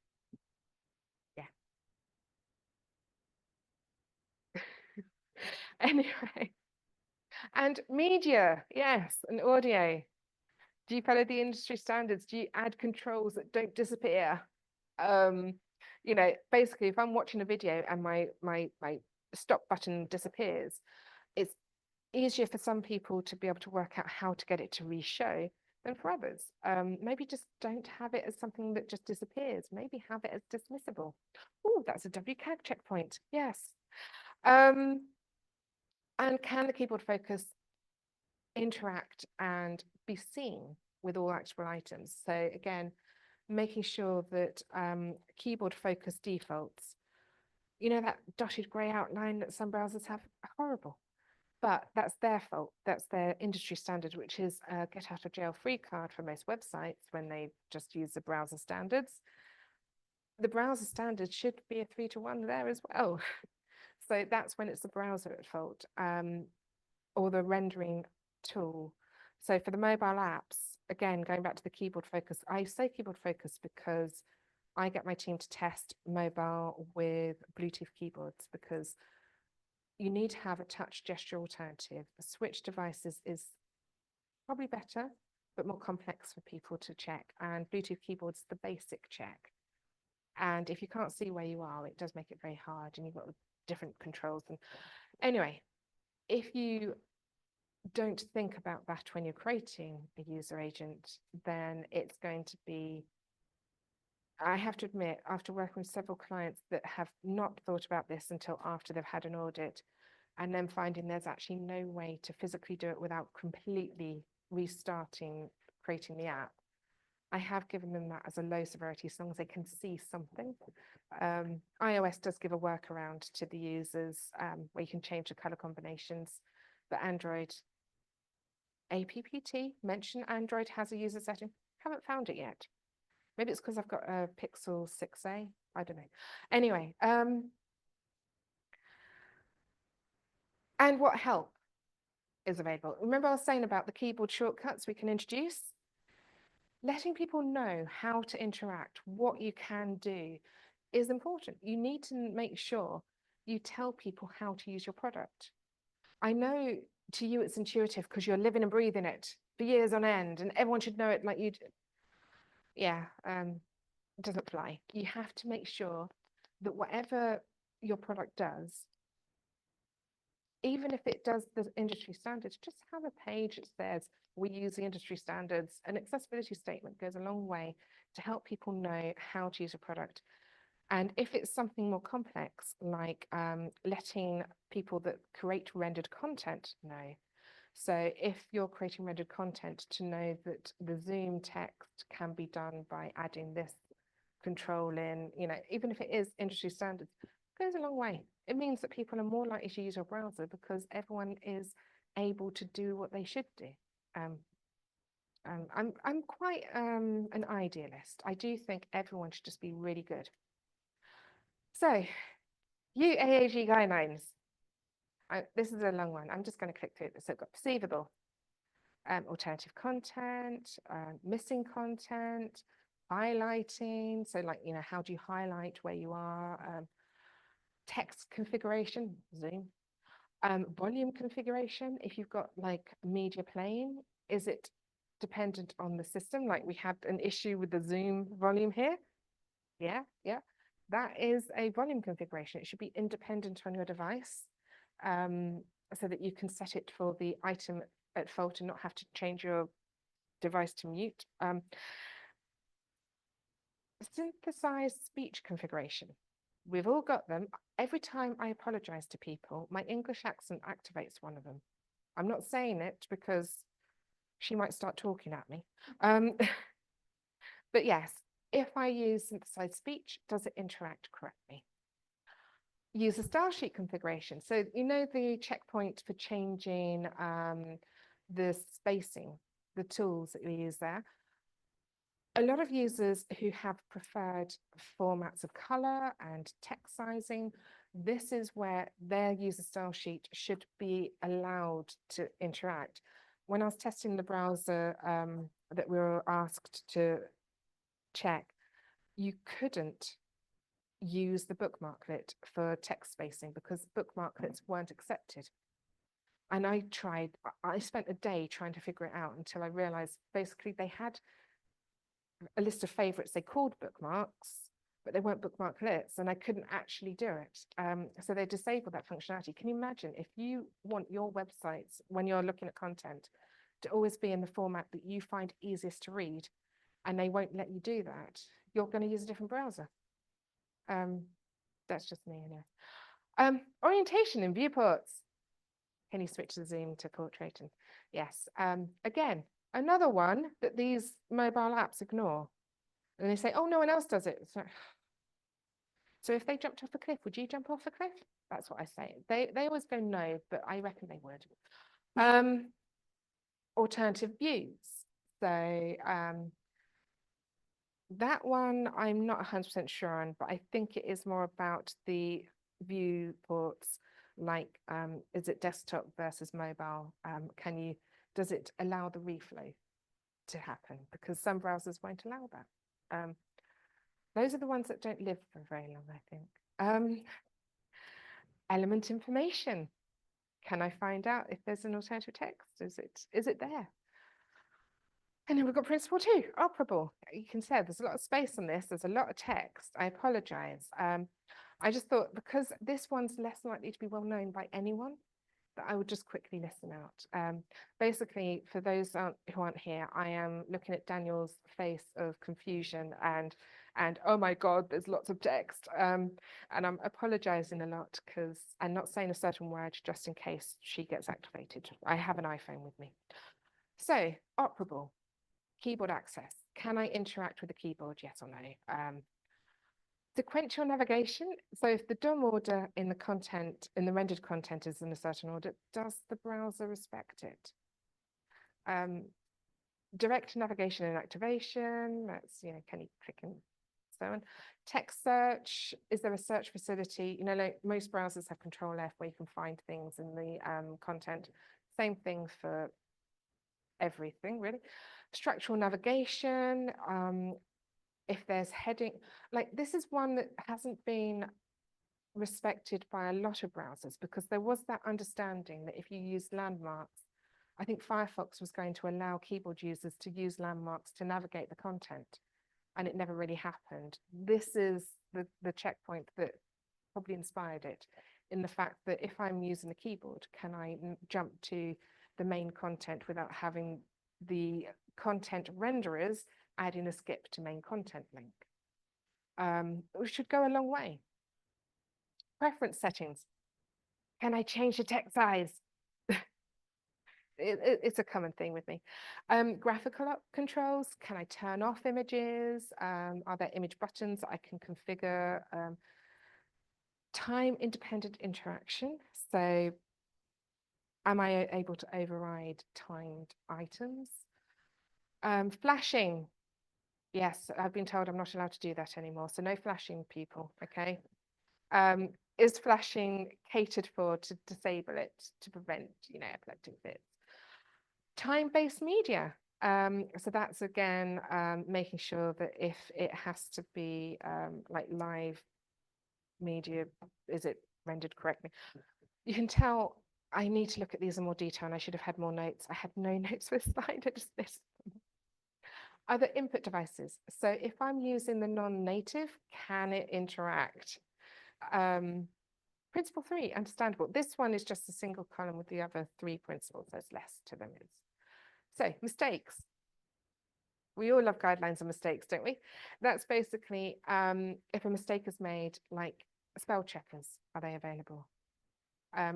Yeah. Anyway, and media, yes, and audio. Do you follow the industry standards? Do you add controls that don't disappear? Basically, if I'm watching a video and my stop button disappears, it's easier for some people to be able to work out how to get it to re-show than for others. Maybe just don't have it as something that just disappears. Maybe have it as dismissible. Oh, that's a WCAG checkpoint. Yes. And can the keyboard focus interact and be seen with all actionable items? So again, making sure that keyboard focus defaults, you know, that dotted grey outline that some browsers have, horrible. But that's their fault. That's their industry standard, which is a get out of jail free card for most websites when they just use the browser standards. The browser standard should be a 3-to-1 there as well. So that's when it's the browser at fault, or the rendering tool. So for the mobile apps, again, going back to the keyboard focus, I say keyboard focus because I get my team to test mobile with Bluetooth keyboards, because you need to have a touch gesture alternative. Switch devices is probably better, but more complex for people to check. And Bluetooth keyboard's the basic check. And if you can't see where you are, it does make it very hard, and you've got different controls. And anyway, if you don't think about that when you're creating a user agent, then it's going to be, I have to admit, after working with several clients that have not thought about this until after they've had an audit, and then finding there's actually no way to physically do it without completely restarting, creating the app, I have given them that as a low severity, as long as they can see something. iOS does give a workaround to the users where you can change the color combinations, but Android, APPT, mention Android has a user setting. Haven't found it yet. Maybe it's because I've got a Pixel 6a. I don't know. Anyway, and what help is available? Remember I was saying about the keyboard shortcuts we can introduce? Letting people know how to interact, what you can do is important. You need to make sure you tell people how to use your product. I know to you it's intuitive because you're living and breathing it for years on end, and everyone should know it like you do. Yeah, it doesn't fly. You have to make sure that whatever your product does, even if it does the industry standards, just have a page that says we use the industry standards. An accessibility statement goes a long way to help people know how to use a product. And if it's something more complex, like letting people that create rendered content know. So if you're creating rendered content, to know that the Zoom text can be done by adding this control in, you know, even if it is industry standards, goes a long way. It means that people are more likely to use your browser because everyone is able to do what they should do. I'm quite an idealist. I do think everyone should just be really good. So, UAAG guidelines. This is a long one. I'm just going to click through this. So, I've got perceivable, alternative content, missing content, highlighting. So, like, you know, how do you highlight where you are? Text configuration, Zoom. Volume configuration. If you've got like media playing, is it dependent on the system? Like we had an issue with the Zoom volume here. Yeah. That is a volume configuration. It should be independent on your device, so that you can set it for the item at fault and not have to change your device to mute. Synthesized speech configuration. We've all got them. Every time I apologize to people, my English accent activates one of them. I'm not saying it because she might start talking at me. But yes, if I use synthesized speech, does it interact correctly? Use a style sheet configuration. So you know the checkpoint for changing the spacing, the tools that you use there. A lot of users who have preferred formats of color and text sizing, this is where their user style sheet should be allowed to interact. When I was testing the browser that we were asked to check, you couldn't use the bookmarklet for text spacing because bookmarklets weren't accepted. And I spent a day trying to figure it out until I realized basically they had a list of favorites they called bookmarks, but they weren't bookmarklets, and I couldn't actually do it. So they disabled that functionality. Can you imagine if you want your websites, when you're looking at content, to always be in the format that you find easiest to read, and they won't let you do that, you're going to use a different browser. That's just me, anyway. Orientation in viewports. Can you switch the zoom to portrait? And yes. Again, another one that these mobile apps ignore. And they say, oh, no one else does it. So if they jumped off a cliff, would you jump off a cliff? That's what I say. They always go no, but I reckon they would. Alternative views. So that one I'm not 100% sure on, but I think it is more about the viewports, like is it desktop versus mobile? Does it allow the reflow to happen? Because some browsers won't allow that. Those are the ones that don't live for very long, I think. Element information. Can I find out if there's an alternative text? Is it there? And then we've got principle 2, operable. You can say there's a lot of space on this. There's a lot of text. I apologize. I just thought because this one's less likely to be well known by anyone, that I would just quickly listen out. Basically, for those who aren't here, I am looking at Daniel's face of confusion and oh my God, there's lots of text. And I'm apologizing a lot because I'm not saying a certain word just in case she gets activated. I have an iPhone with me. So, operable. Keyboard access. Can I interact with the keyboard? Yes or no? Sequential navigation. So if the DOM order in the content, in the rendered content is in a certain order, does the browser respect it? Direct navigation and activation. That's, can you click and so on. Text search. Is there a search facility? Like most browsers have Control F where you can find things in the content. Same thing for everything, really. Structural navigation, if there's heading, like this is one that hasn't been respected by a lot of browsers because there was that understanding that if you use landmarks, I think Firefox was going to allow keyboard users to use landmarks to navigate the content, and it never really happened. This is the checkpoint that probably inspired it, in the fact that if I'm using the keyboard, can I jump to the main content without having the content renderers adding a skip to main content link? Which should go a long way. Preference settings. Can I change the text size? It's a common thing with me. Graphical controls. Can I turn off images? Are there image buttons that I can configure? Time independent interaction. So am I able to override timed items? Flashing. Yes, I've been told I'm not allowed to do that anymore. So no flashing, people, okay? Is flashing catered for to disable it, to prevent, epileptic fits? Time-based media. So that's again, making sure that if it has to be like live media, is it rendered correctly? You can tell I need to look at these in more detail and I should have had more notes. I had no notes for this slide, I just missed them. Other input devices. So if I'm using the non-native, can it interact? Principle 3, understandable. This one is just a single column with the other 3 principles. There's less to them. So mistakes. We all love guidelines on mistakes, don't we? That's basically if a mistake is made, like spell checkers, are they available?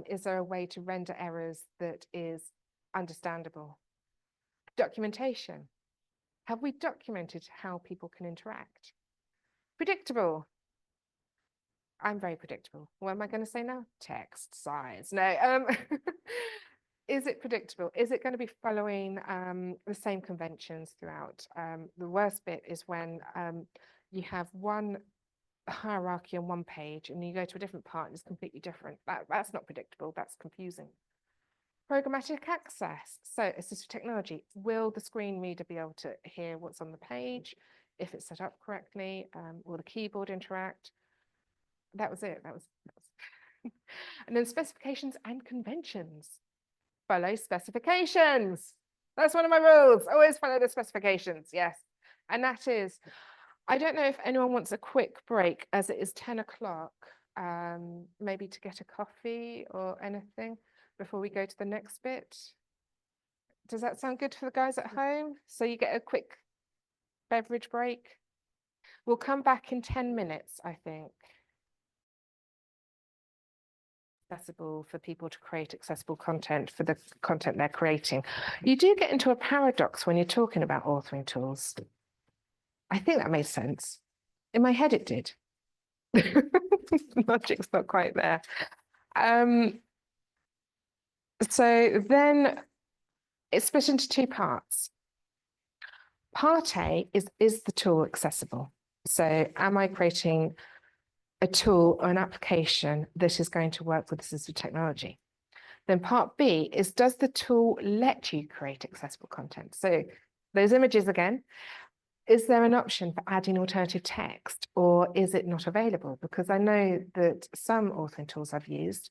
Is there a way to render errors that is understandable? Documentation. Have we documented how people can interact? Predictable. I'm very predictable. What am I going to say now? Text size. No. Is it predictable? Is it going to be following the same conventions throughout? The worst bit is when you have one hierarchy on one page and you go to a different part and it's completely different. That's not predictable. That's confusing. Programmatic access. So assistive technology. Will the screen reader be able to hear what's on the page if it's set up correctly? Will the keyboard interact? That was it. That was. And then specifications and conventions. Follow specifications. That's one of my rules. Always follow the specifications. Yes. And that is, I don't know if anyone wants a quick break as it is 10 o'clock, maybe to get a coffee or anything before we go to the next bit. Does that sound good for the guys at home? So you get a quick beverage break. We'll come back in 10 minutes, I think. Accessible for people to create accessible content for the content they're creating. You do get into a paradox when you're talking about authoring tools. I think that made sense. In my head, it did. Logic's not quite there. So then it's split into two parts. Part A is the tool accessible? So am I creating a tool or an application that is going to work with assistive technology? Then part B is, does the tool let you create accessible content? So those images again, is there an option for adding alternative text, or is it not available? Because I know that some authoring tools I've used,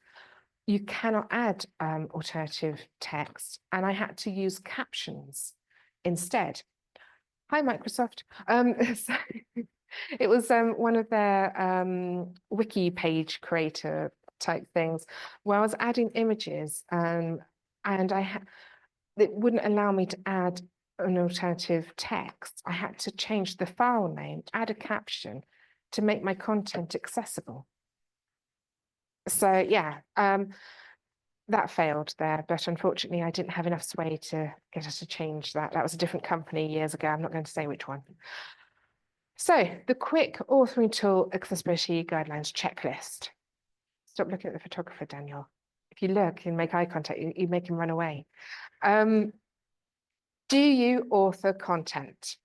you cannot add alternative text, and I had to use captions instead. Hi, Microsoft. So it was one of their wiki page creator type things where I was adding images and it wouldn't allow me to add an alternative text. I had to change the file name, add a caption to make my content accessible. So yeah, that failed there, but unfortunately I didn't have enough sway to get us to change that. That was a different company years ago. I'm not going to say which one. So the quick authoring tool accessibility guidelines checklist. Stop looking at the photographer, Daniel. If you look and make eye contact, you make him run away. Do you author content?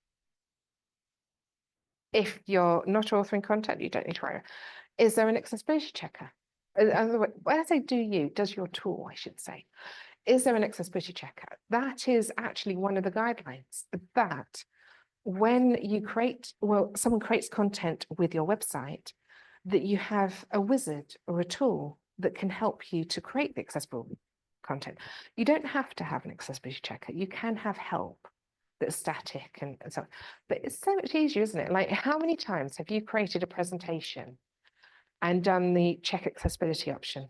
If you're not authoring content, you don't need to worry. Is there an accessibility checker? When I say do you, does your tool, I should say. Is there an accessibility checker? That is actually one of the guidelines that when you create, well, someone creates content with your website, that you have a wizard or a tool that can help you to create the accessible content. You don't have to have an accessibility checker. You can have help that's static and so on. But it's so much easier, isn't it? Like, how many times have you created a presentation and done the check accessibility option?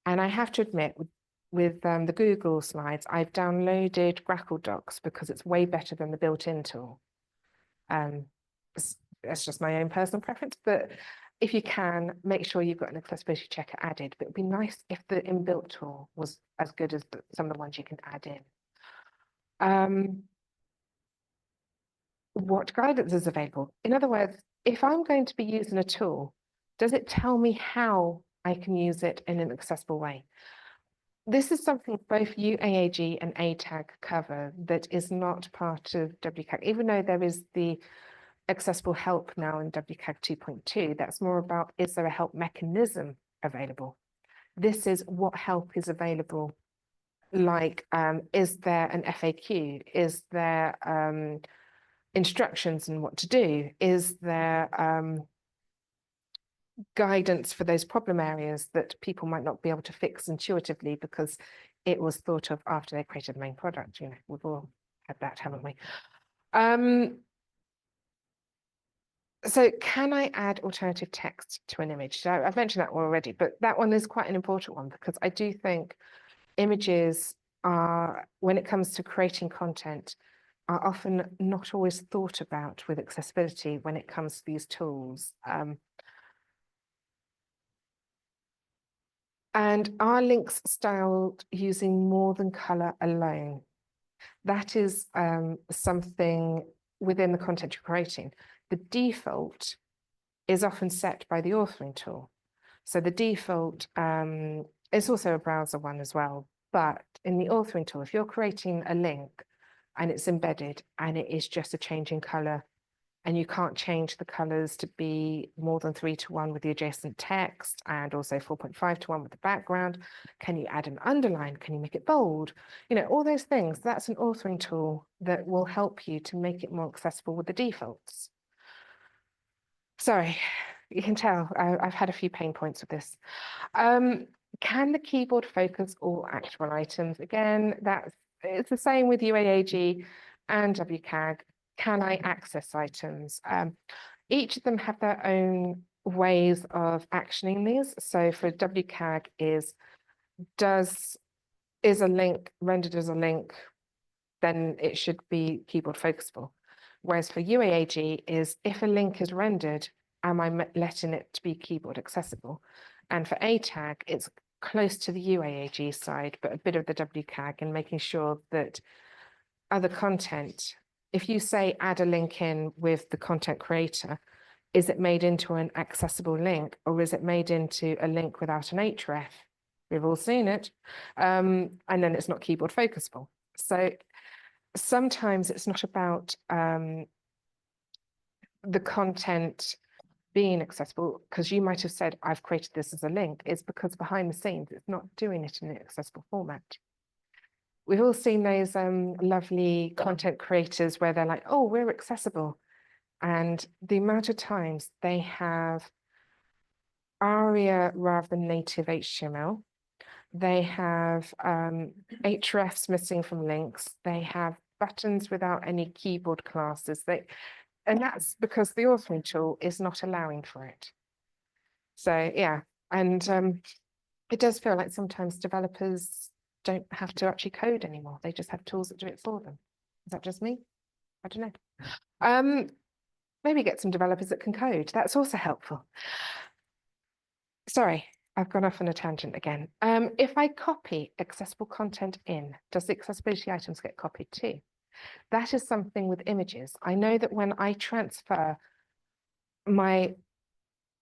And I have to admit, with the Google Slides, I've downloaded Grackle Docs because it's way better than the built-in tool. That's just my own personal preference, but if you can, make sure you've got an accessibility checker added. But it'd be nice if the inbuilt tool was as good as some of the ones you can add in. What guidance is available? In other words, if I'm going to be using a tool, does it tell me how I can use it in an accessible way? This is something both UAAG and ATAG cover that is not part of WCAG, even though there is the accessible help now in WCAG 2.2. That's more about, is there a help mechanism available? This is what help is available. Like, is there an FAQ? Is there instructions on what to do? Is there guidance for those problem areas that people might not be able to fix intuitively because it was thought of after they created the main product? You know, we've all had that, haven't we? So can I add alternative text to an image? So I've mentioned that already, but that one is quite an important one because I do think images are, when it comes to creating content, are often not always thought about with accessibility when it comes to these tools. And are links styled using more than color alone? That is something within the content you're creating. The default is often set by the authoring tool. So the default is also a browser one as well. But in the authoring tool, if you're creating a link and it's embedded and it is just a change in color, and you can't change the colors to be more than 3:1 with the adjacent text and also 4.5:1 with the background. Can you add an underline? Can you make it bold? You know, all those things. That's an authoring tool that will help you to make it more accessible with the defaults. Sorry, you can tell I've had a few pain points with this. Can the keyboard focus all actual items? Again, it's the same with UAAG and WCAG. Can I access items? Each of them have their own ways of actioning these. So for WCAG is is a link rendered as a link, then it should be keyboard focusable. Whereas for UAAG is if a link is rendered, am I letting it to be keyboard accessible? And for ATAG, it's close to the UAAG side, but a bit of the WCAG, and making sure that other content, if you say add a link in with the content creator, is it made into an accessible link, or is it made into a link without an href? We've all seen it. And then it's not keyboard focusable. So sometimes it's not about the content being accessible, because you might have said, I've created this as a link. It's because behind the scenes, it's not doing it in an accessible format. We've all seen those lovely content creators where they're like, oh, we're accessible. And the amount of times they have ARIA rather than native HTML. They have hrefs missing from links. They have buttons without any keyboard classes. And that's because the authoring tool is not allowing for it. So yeah, and it does feel like sometimes developers don't have to actually code anymore. They just have tools that do it for them. Is that just me? I don't know. Maybe get some developers that can code. That's also helpful. Sorry, I've gone off on a tangent again. If I copy accessible content in, does the accessibility items get copied too? That is something with images. I know that when I transfer my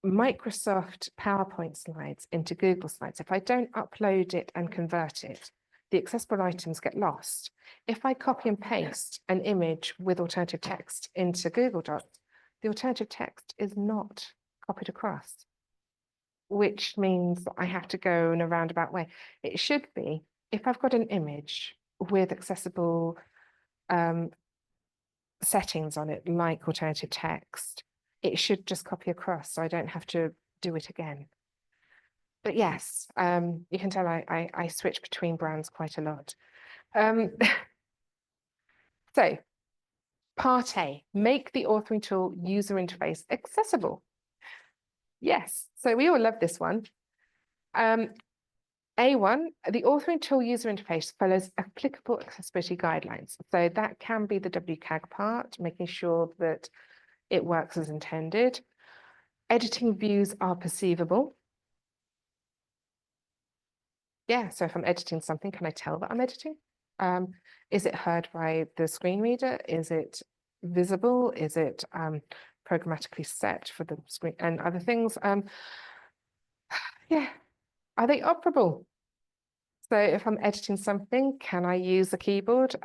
Microsoft PowerPoint slides into Google Slides, if I don't upload it and convert it, the accessible items get lost. If I copy and paste an image with alternative text into Google Docs, the alternative text is not copied across, which means I have to go in a roundabout way. It should be, if I've got an image with accessible settings on it, like alternative text, it should just copy across, so I don't have to do it again. But yes, you can tell I switch between brands quite a lot. So, part A, make the authoring tool user interface accessible. Yes, so we all love this one. A1, the authoring tool user interface follows applicable accessibility guidelines. So that can be the WCAG part, making sure that it works as intended. Editing views are perceivable. Yeah, so if I'm editing something, can I tell that I'm editing? Is it heard by the screen reader? Is it visible? Is it programmatically set for the screen and other things? Yeah, are they operable? So if I'm editing something, can I use a keyboard?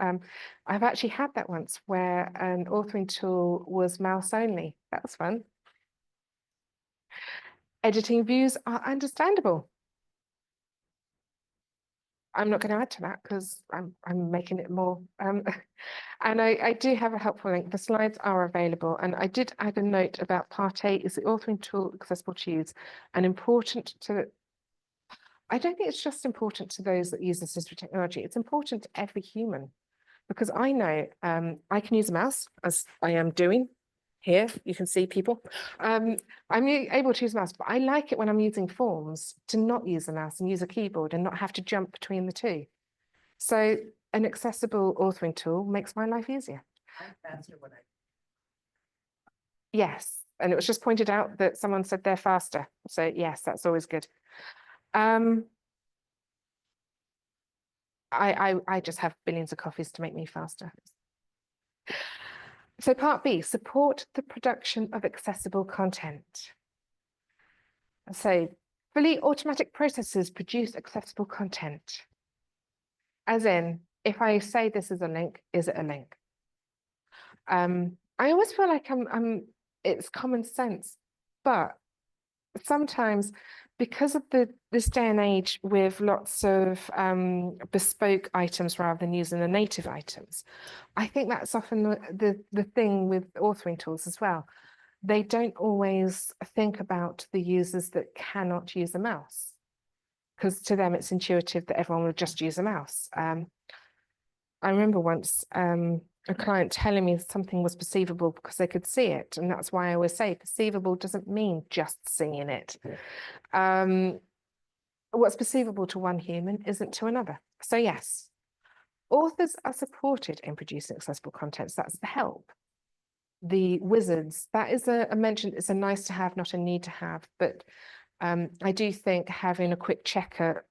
I've actually had that once where an authoring tool was mouse only. That was fun. Editing views are understandable. I'm not going to add to that because I'm making it more. And I do have a helpful link. The slides are available. And I did add a note about part A, is the authoring tool accessible to use and important to, I don't think it's just important to those that use assistive technology. It's important to every human, because I know I can use a mouse, as I am doing here. You can see people. I'm able to use a mouse, but I like it when I'm using forms to not use a mouse and use a keyboard and not have to jump between the two. So an accessible authoring tool makes my life easier. Yes, and it was just pointed out that someone said they're faster. So yes, that's always good. I just have billions of coffees to make me faster. So part B, support the production of accessible content. So fully automatic processes produce accessible content. As in, if I say this is a link, is it a link? I always feel like it's common sense, but sometimes because of this day and age with lots of bespoke items rather than using the native items, I think that's often the thing with authoring tools as well. They don't always think about the users that cannot use a mouse, because to them it's intuitive that everyone will just use a mouse. I remember once a client telling me something was perceivable because they could see it. And that's why I always say perceivable doesn't mean just seeing it. What's perceivable to one human isn't to another. So yes, authors are supported in producing accessible content. So that's the help. The wizards, that is a mention, it's a nice to have, not a need to have. But I do think having a quick checker,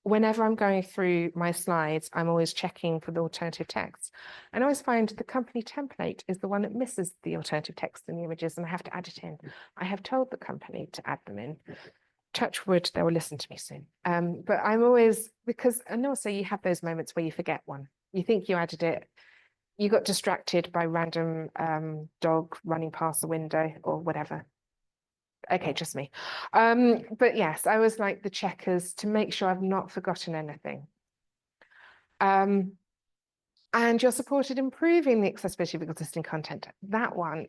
whenever I'm going through my slides, I'm always checking for the alternative text. And I always find the company template is the one that misses the alternative text in the images, and I have to add it in. I have told the company to add them in. Touch wood, they will listen to me soon. But I'm always, because, and also you have those moments where you forget one. You think you added it, you got distracted by random dog running past the window or whatever. Okay, just me. But yes, I was like the checkers to make sure I've not forgotten anything. And you're supported improving the accessibility of existing content. That one,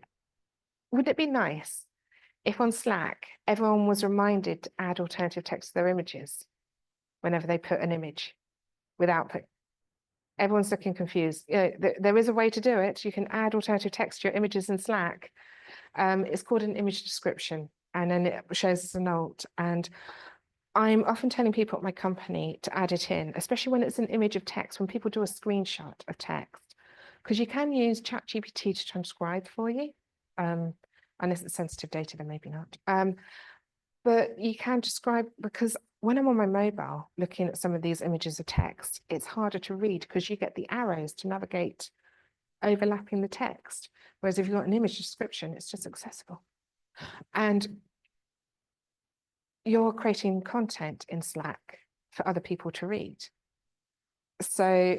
wouldn't it be nice if on Slack, everyone was reminded to add alternative text to their images whenever they put an image without put. Everyone's looking confused. There is a way to do it. You can add alternative text to your images in Slack. It's called an image description, and then it shows as a note. And I'm often telling people at my company to add it in, especially when it's an image of text, when people do a screenshot of text, because you can use ChatGPT to transcribe for you. Unless it's sensitive data, then maybe not. But you can describe, because when I'm on my mobile looking at some of these images of text, it's harder to read because you get the arrows to navigate overlapping the text. Whereas if you've got an image description, it's just accessible. And you're creating content in Slack for other people to read. So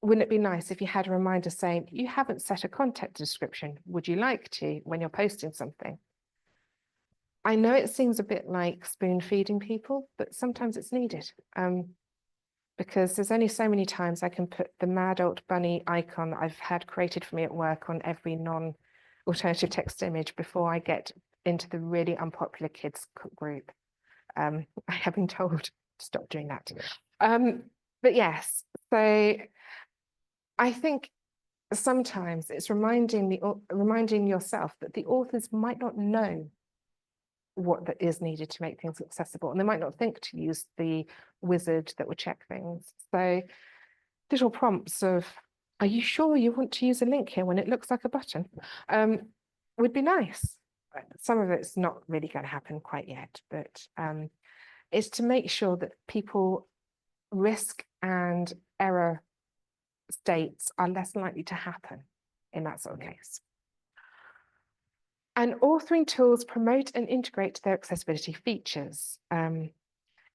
wouldn't it be nice if you had a reminder saying, you haven't set a content description, would you like to, when you're posting something? I know it seems a bit like spoon feeding people, but sometimes it's needed. Because there's only so many times I can put the Mad Old Bunny icon that I've had created for me at work on every non-alternative text image before I get into the really unpopular kids group. I have been told to stop doing that. But yes, so I think sometimes it's reminding yourself that the authors might not know what that is needed to make things accessible, and they might not think to use the wizard that would check things. So little prompts of, are you sure you want to use a link here when it looks like a button, would be nice. Some of it's not really going to happen quite yet, but it's to make sure that people risk and error states are less likely to happen in that sort of case. And authoring tools promote and integrate their accessibility features. In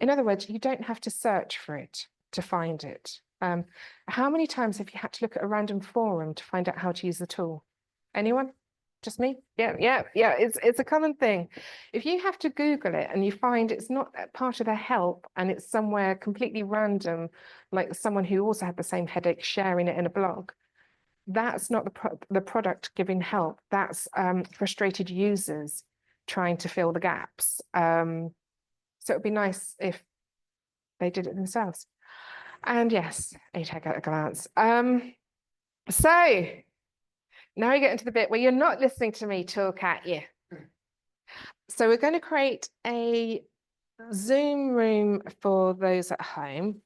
other words, you don't have to search for it to find it. How many times have you had to look at a random forum to find out how to use the tool? Anyone? Just me? Yeah. It's a common thing. If you have to Google it and you find it's not part of the help and it's somewhere completely random, like someone who also had the same headache sharing it in a blog, that's not the product giving help. That's frustrated users trying to fill the gaps. So it'd be nice if they did it themselves. And yes, ATAG at a glance. So now we get into the bit where you're not listening to me talk at you. So we're going to create a Zoom room for those at home.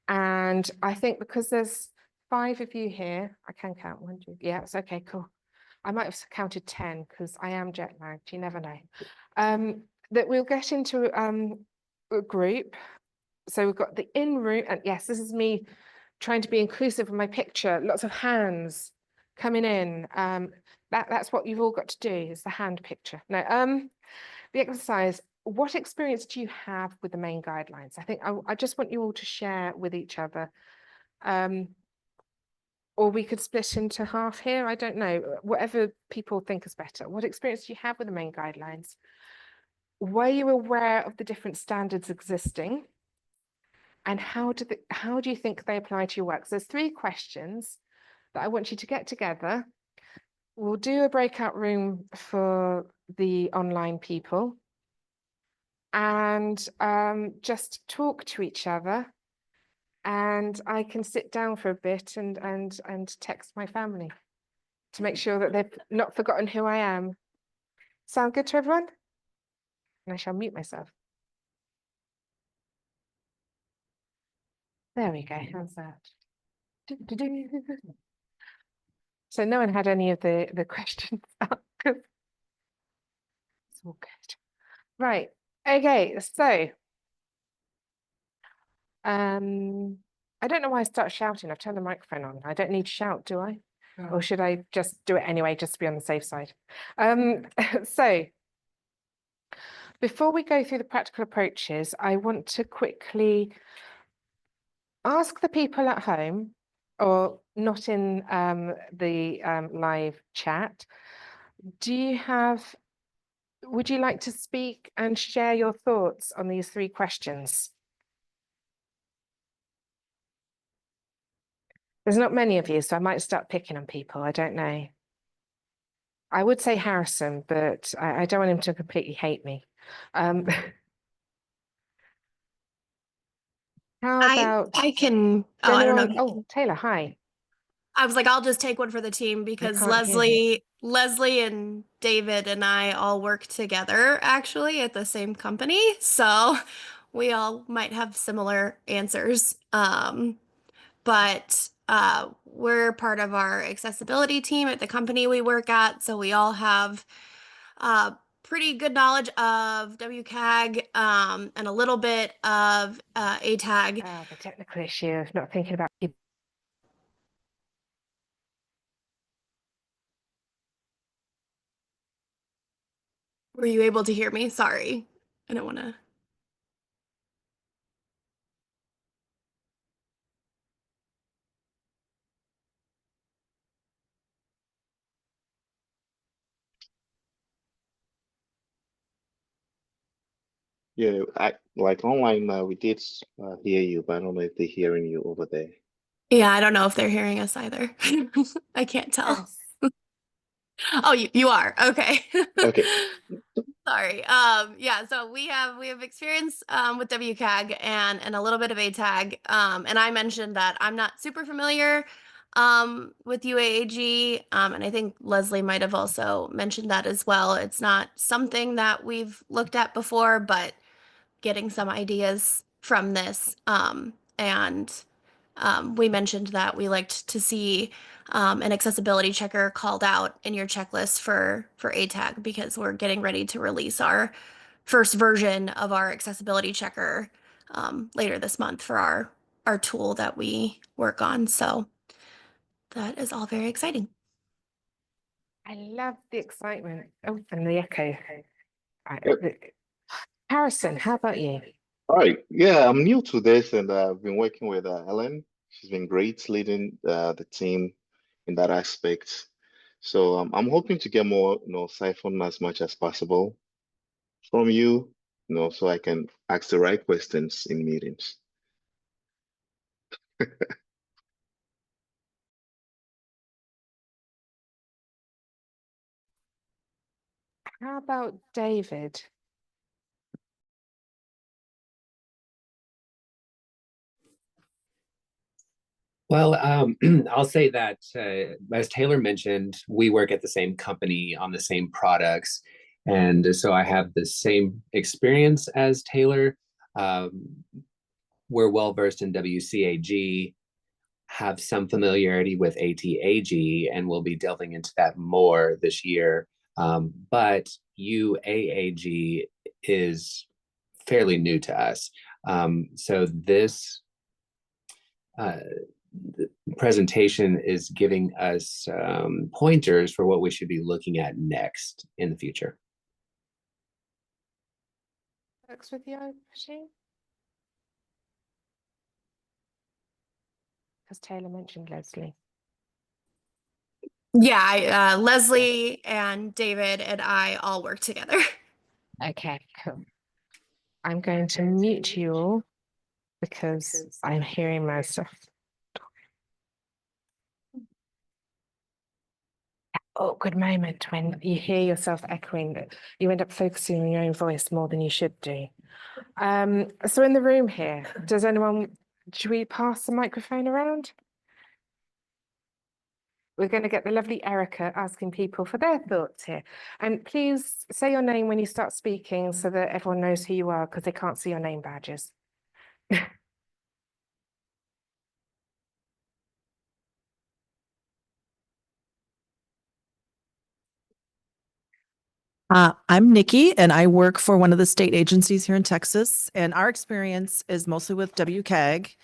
And I think because there's 5 of you here, I can count 1, 2, yeah, it's okay, cool. I might have counted 10 because I am jet lagged, you never know. That we'll get into a group. So we've got the in room, and yes, this is me trying to be inclusive of my picture, lots of hands coming in. That's what you've all got to do, is the hand picture. Now, the exercise, what experience do you have with the main guidelines? I think I just want you all to share with each other. Or we could split into half here, I don't know, whatever people think is better. What experience do you have with the main guidelines? Were you aware of the different standards existing? And how do you think they apply to your work? So there's 3 questions that I want you to get together. We'll do a breakout room for the online people and just talk to each other. And I can sit down for a bit and text my family to make sure that they've not forgotten who I am. Sound good to everyone? And I shall mute myself. There we go. How's that? Do-do-do. So no one had any of the questions up 'cause it's all good. Right. Okay. So I don't know why I start shouting. I've turned the microphone on. I don't need to shout, do I? Or should I just do it anyway, just to be on the safe side? So before we go through the practical approaches, I want to quickly ask the people at home, or not in the live chat, would you like to speak and share your thoughts on these 3 questions? There's not many of you, so I might start picking on people. I don't know. I would say Harrison, but I don't want him to completely hate me. How about I can, I don't anyone? know. Oh, Taylor, hi. I was like, I'll just take one for the team because can't hear Leslie and David and I all work together actually at the same company. So we all might have similar answers. But we're part of our accessibility team at the company we work at. So we all have pretty good knowledge of WCAG and a little bit of ATAG. The technical issue of not thinking about people. Were you able to hear me? Sorry. I don't want to. Yeah, I like online. We did hear you, but I don't know if they're hearing you over there. Yeah, I don't know if they're hearing us either. I can't tell. Yes. Oh, you are. Okay. Okay. Sorry. Yeah, so we have experience with WCAG and a little bit of ATAG. And I mentioned that I'm not super familiar with UAAG. And I think Leslie might have also mentioned that as well. It's not something that we've looked at before, but getting some ideas from this. And we mentioned that we liked to see an accessibility checker called out in your checklist for ATAG because we're getting ready to release our first version of our accessibility checker later this month for our tool that we work on. So that is all very exciting. I love the excitement. Oh, and the echo. Yep. Harrison, how about you? All right. Yeah, I'm new to this, and I've been working with Helen. She's been great leading the team in that aspect. So I'm hoping to get more, siphon as much as possible from you, so I can ask the right questions in meetings. How about David? Well, I'll say that as Taylor mentioned, we work at the same company on the same products. And so I have the same experience as Taylor. We're well versed in WCAG, have some familiarity with ATAG, and we'll be delving into that more this year. But UAAG is fairly new to us. So this the presentation is giving us pointers for what we should be looking at next in the future. Works with you, Pushing? Because Taylor mentioned Leslie. Yeah, Leslie and David and I all work together. Okay, cool. I'm going to mute you all because I'm hearing myself. Awkward moment when you hear yourself echoing that you end up focusing on your own voice more than you should do. So in the room here, should we pass the microphone around? We're going to get the lovely Erica asking people for their thoughts here. And please say your name when you start speaking so that everyone knows who you are because they can't see your name badges. I'm Nikki, and I work for one of the state agencies here in Texas, and our experience is mostly with WCAG.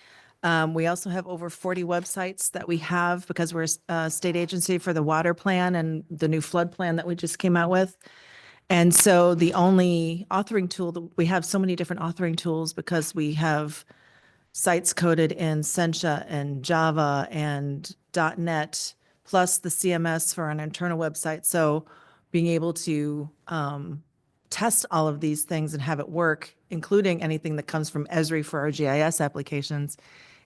We also have over 40 websites that we have because we're a state agency for the water plan and the new flood plan that we just came out with. And so the only authoring tool, we have so many different authoring tools because we have sites coded in Sencha and Java and .NET, plus the CMS for an internal website. So being able to test all of these things and have it work, including anything that comes from Esri for our GIS applications,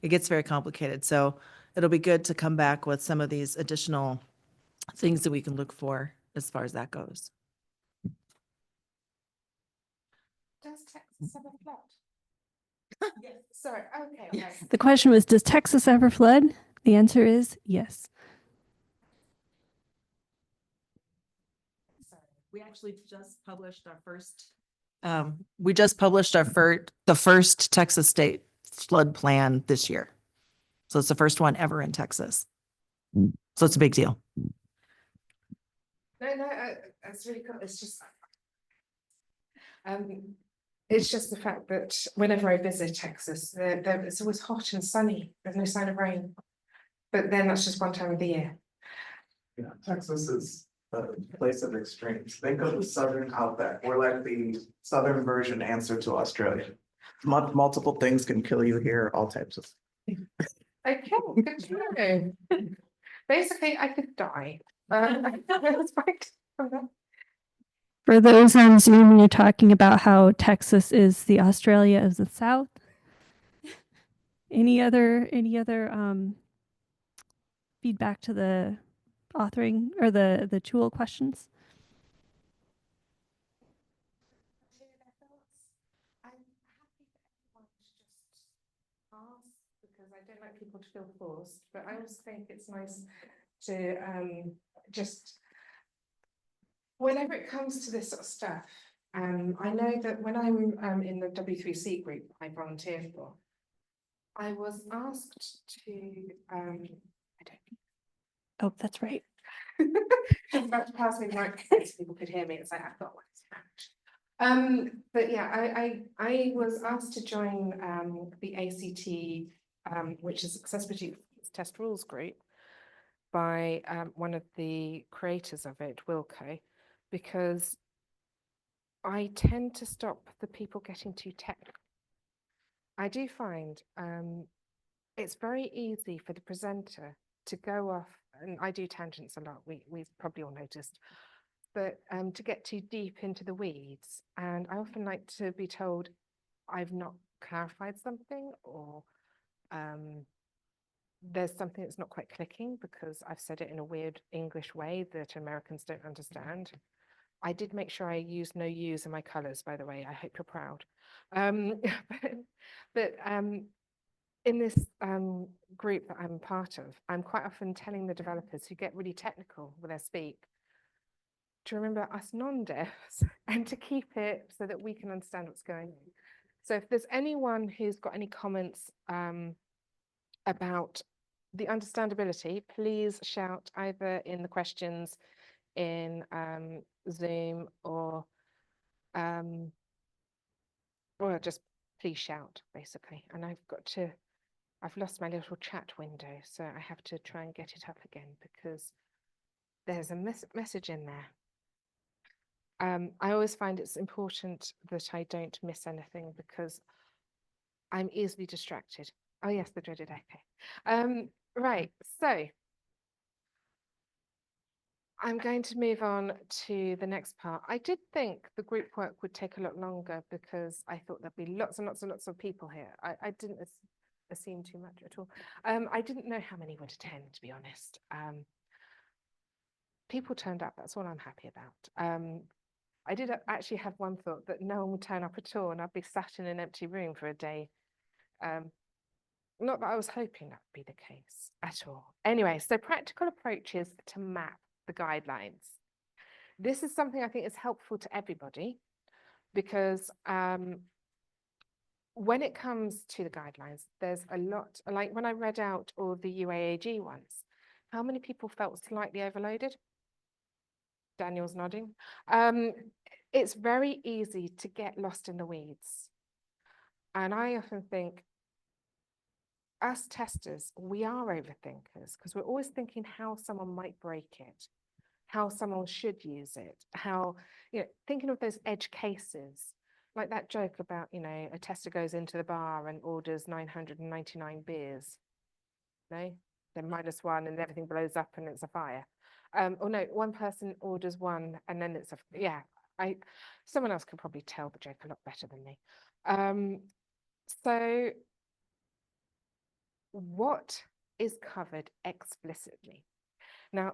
it gets very complicated. So it'll be good to come back with some of these additional things that we can look for as far as that goes. Does Texas have a flood? Yes. Sorry, okay. The question was, does Texas ever flood? The answer is yes. We actually just published our first. The first Texas state flood plan this year. So it's the first one ever in Texas. So it's a big deal. No, that's really cool. It's just the fact that whenever I visit Texas, it's always hot and sunny. There's no sign of rain. But then that's just one time of the year. Yeah, Texas is a place of extremes. Think of the Southern Outback. We're like the southern version answer to Australia. Multiple things can kill you here, all types of. Okay, good to know. Basically, I could die. That's fine. For those on Zoom, you're talking about how Texas is the Australia of the South. Any other feedback to the authoring or the tool questions? I'm happy for everyone to just ask because I don't like people to feel forced, but I also think it's nice to just whenever it comes to this sort of stuff, I know that when I'm in the W3C group I volunteer for, I was asked to Oh, that's right. I'm about to pass me the microphone so people could hear me. It's like I've got one. But yeah, I was asked to join the ACT, which is Accessibility Test Rules Group, by one of the creators of it, Wilco, because I tend to stop the people getting too technical. I do find it's very easy for the presenter to go off, and I do tangents a lot, we've probably all noticed, but to get too deep into the weeds. And I often like to be told I've not clarified something, or there's something that's not quite clicking because I've said it in a weird English way that Americans don't understand. I did make sure I used no U's in my colors, by the way. I hope you're proud. But in this group that I'm part of, I'm quite often telling the developers who get really technical with their speak to remember us non-devs and to keep it so that we can understand what's going on. So if there's anyone who's got any comments about the understandability, please shout either in the questions in Zoom or just please shout, basically. And I've lost my little chat window, so I have to try and get it up again because there's a message in there. I always find it's important that I don't miss anything because I'm easily distracted. Oh yes, the dreaded echo. Right, so I'm going to move on to the next part. I did think the group work would take a lot longer because I thought there'd be lots and lots and lots of people here. I didn't assume too much at all. I didn't know how many would attend, to be honest. People turned up, that's all I'm happy about. I did actually have one thought that no one would turn up at all and I'd be sat in an empty room for a day. Not that I was hoping that would be the case at all. Anyway, so practical approaches to map the guidelines. This is something I think is helpful to everybody because when it comes to the guidelines, there's a lot, like when I read out all the UAAG ones, how many people felt slightly overloaded? Daniel's nodding. It's very easy to get lost in the weeds. And I often think, us testers, we are overthinkers because we're always thinking how someone might break it, how someone should use it, how, thinking of those edge cases, like that joke about, a tester goes into the bar and orders 999 beers. No, then -1 and everything blows up and it's a fire. Or no, one person orders one and then it's someone else could probably tell the joke a lot better than me. So what is covered explicitly? Now,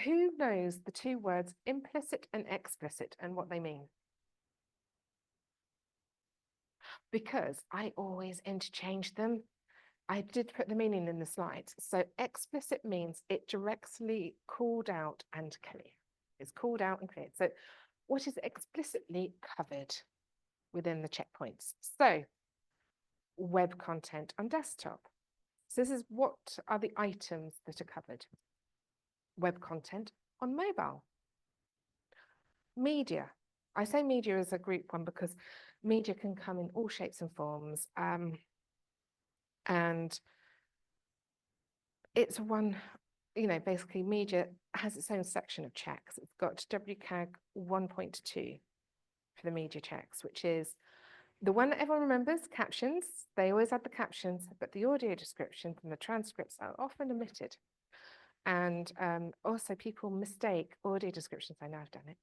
who knows the two words implicit and explicit and what they mean? Because I always interchange them. I did put the meaning in the slides. So explicit means it directly called out and clear. It's called out and clear. So what is explicitly covered within the checkpoints? So web content on desktop. So this is what are the items that are covered. Web content on mobile. Media. I say media as a group one because media can come in all shapes and forms. And it's one, basically media has its own section of checks. It's got WCAG 1.2 for the media checks, which is the one that everyone remembers, captions. They always add the captions, but the audio descriptions and the transcripts are often omitted. And also people mistake audio descriptions, I know I've done it,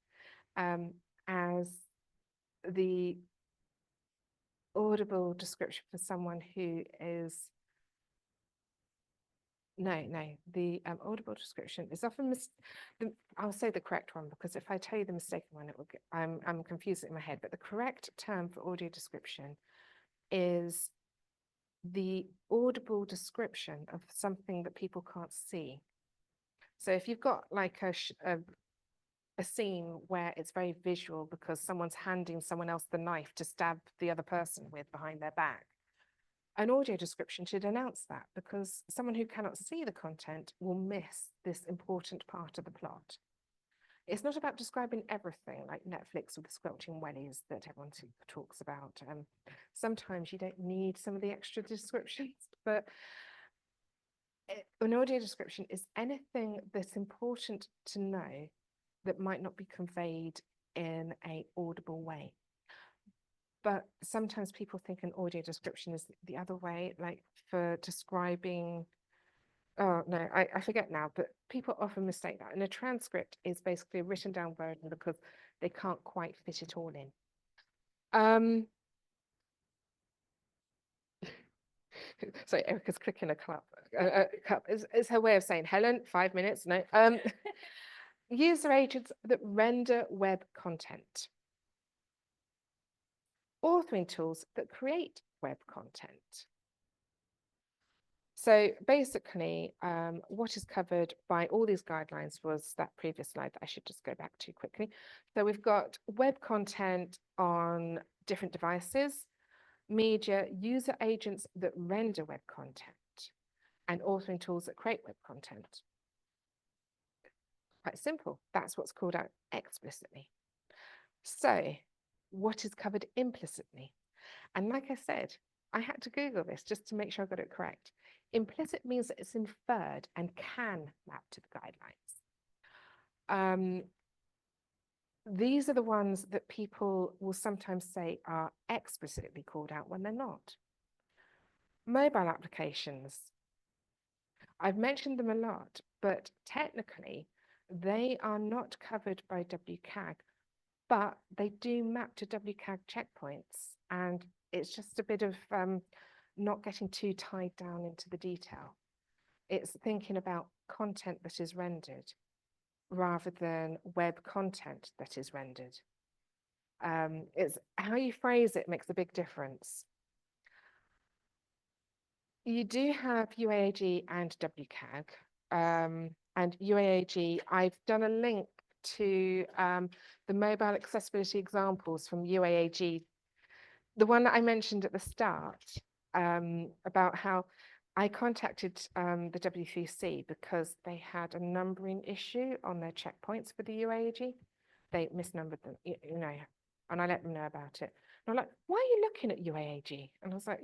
as the audible description for someone who is, the audible description is often, I'll say the correct one, because if I tell you the mistaken one, it will get, I'm confused in my head, but the correct term for audio description is the audible description of something that people can't see. So if you've got like a scene where it's very visual because someone's handing someone else the knife to stab the other person with behind their back, an audio description should announce that, because someone who cannot see the content will miss this important part of the plot. It's not about describing everything like Netflix with the squelching wellies that everyone talks about. Sometimes you don't need some of the extra descriptions, but an audio description is anything that's important to know that might not be conveyed in an audible way. But sometimes people think an audio description is the other way, like for describing, oh no, I forget now, but people often mistake that. And a transcript is basically a written down version because they can't quite fit it all in. So Erica's clicking a cup. Cup is her way of saying, Helen, 5 minutes, no. User agents that render web content. Authoring tools that create web content. So basically, what is covered by all these guidelines was that previous slide that I should just go back to quickly. So we've got web content on different devices, media, user agents that render web content, and authoring tools that create web content. Quite simple. That's what's called out explicitly. So what is covered implicitly? And like I said, I had to Google this just to make sure I got it correct. Implicit means that it's inferred and can map to the guidelines. These are the ones that people will sometimes say are explicitly called out when they're not. Mobile applications. I've mentioned them a lot, but technically they are not covered by WCAG, but they do map to WCAG checkpoints. And it's just a bit of not getting too tied down into the detail. It's thinking about content that is rendered rather than web content that is rendered. It's how you phrase it makes a big difference. You do have UAAG and WCAG, and UAAG, I've done a link to the mobile accessibility examples from UAAG. The one that I mentioned at the start about how I contacted the W3C because they had a numbering issue on their checkpoints for the UAG. They misnumbered them, you know, and I let them know about it. And I'm like, why are you looking at UAG? And I was like,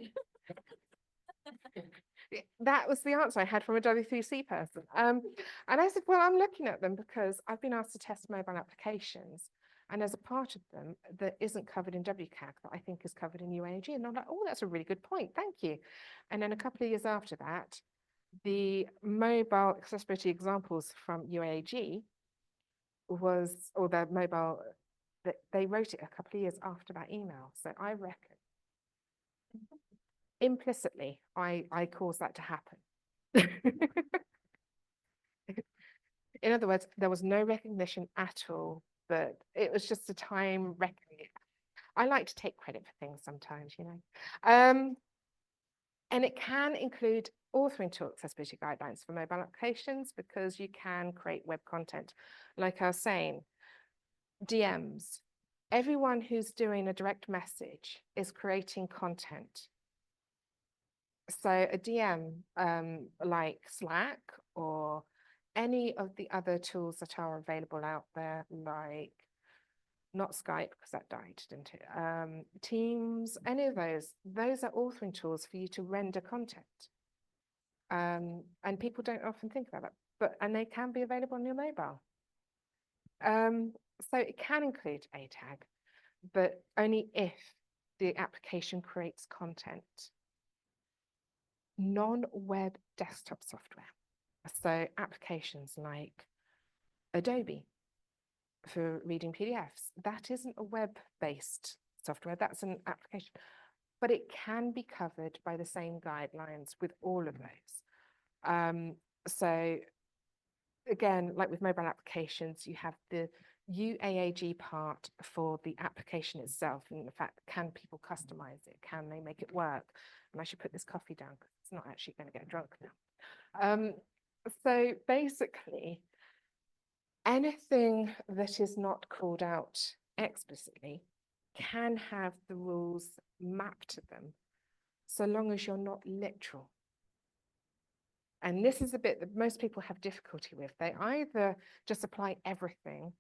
that was the answer I had from a W3C person. And I said, well, I'm looking at them because I've been asked to test mobile applications. And there's a part of them that isn't covered in WCAG that I think is covered in UAG. And I'm like, oh, that's a really good point. Thank you. And then a couple of years after that, the mobile accessibility examples from UAG was, or the mobile, that they wrote it a couple of years after that email. So I reckon implicitly, I caused that to happen. In other words, there was no recognition at all, but it was just a time reckoning. I like to take credit for things sometimes, you know. And it can include authoring to accessibility guidelines for mobile applications because you can create web content. Like I was saying, DMs. Everyone who's doing a direct message is creating content. So a DM like Slack or any of the other tools that are available out there, like not Skype because that died, didn't it? Teams, any of those are authoring tools for you to render content. And people don't often think about that, and they can be available on your mobile. So it can include a tag, but only if the application creates content. Non-web desktop software. So applications like Adobe for reading PDFs, that isn't a web-based software, that's an application, but it can be covered by the same guidelines with all of those. So again, like with mobile applications, you have the UAAG part for the application itself. And in fact, can people customize it? Can they make it work? And I should put this coffee down because it's not actually going to get drunk now. So basically, anything that is not called out explicitly can have the rules mapped to them, so long as you're not literal. And this is a bit that most people have difficulty with. They either just apply everything,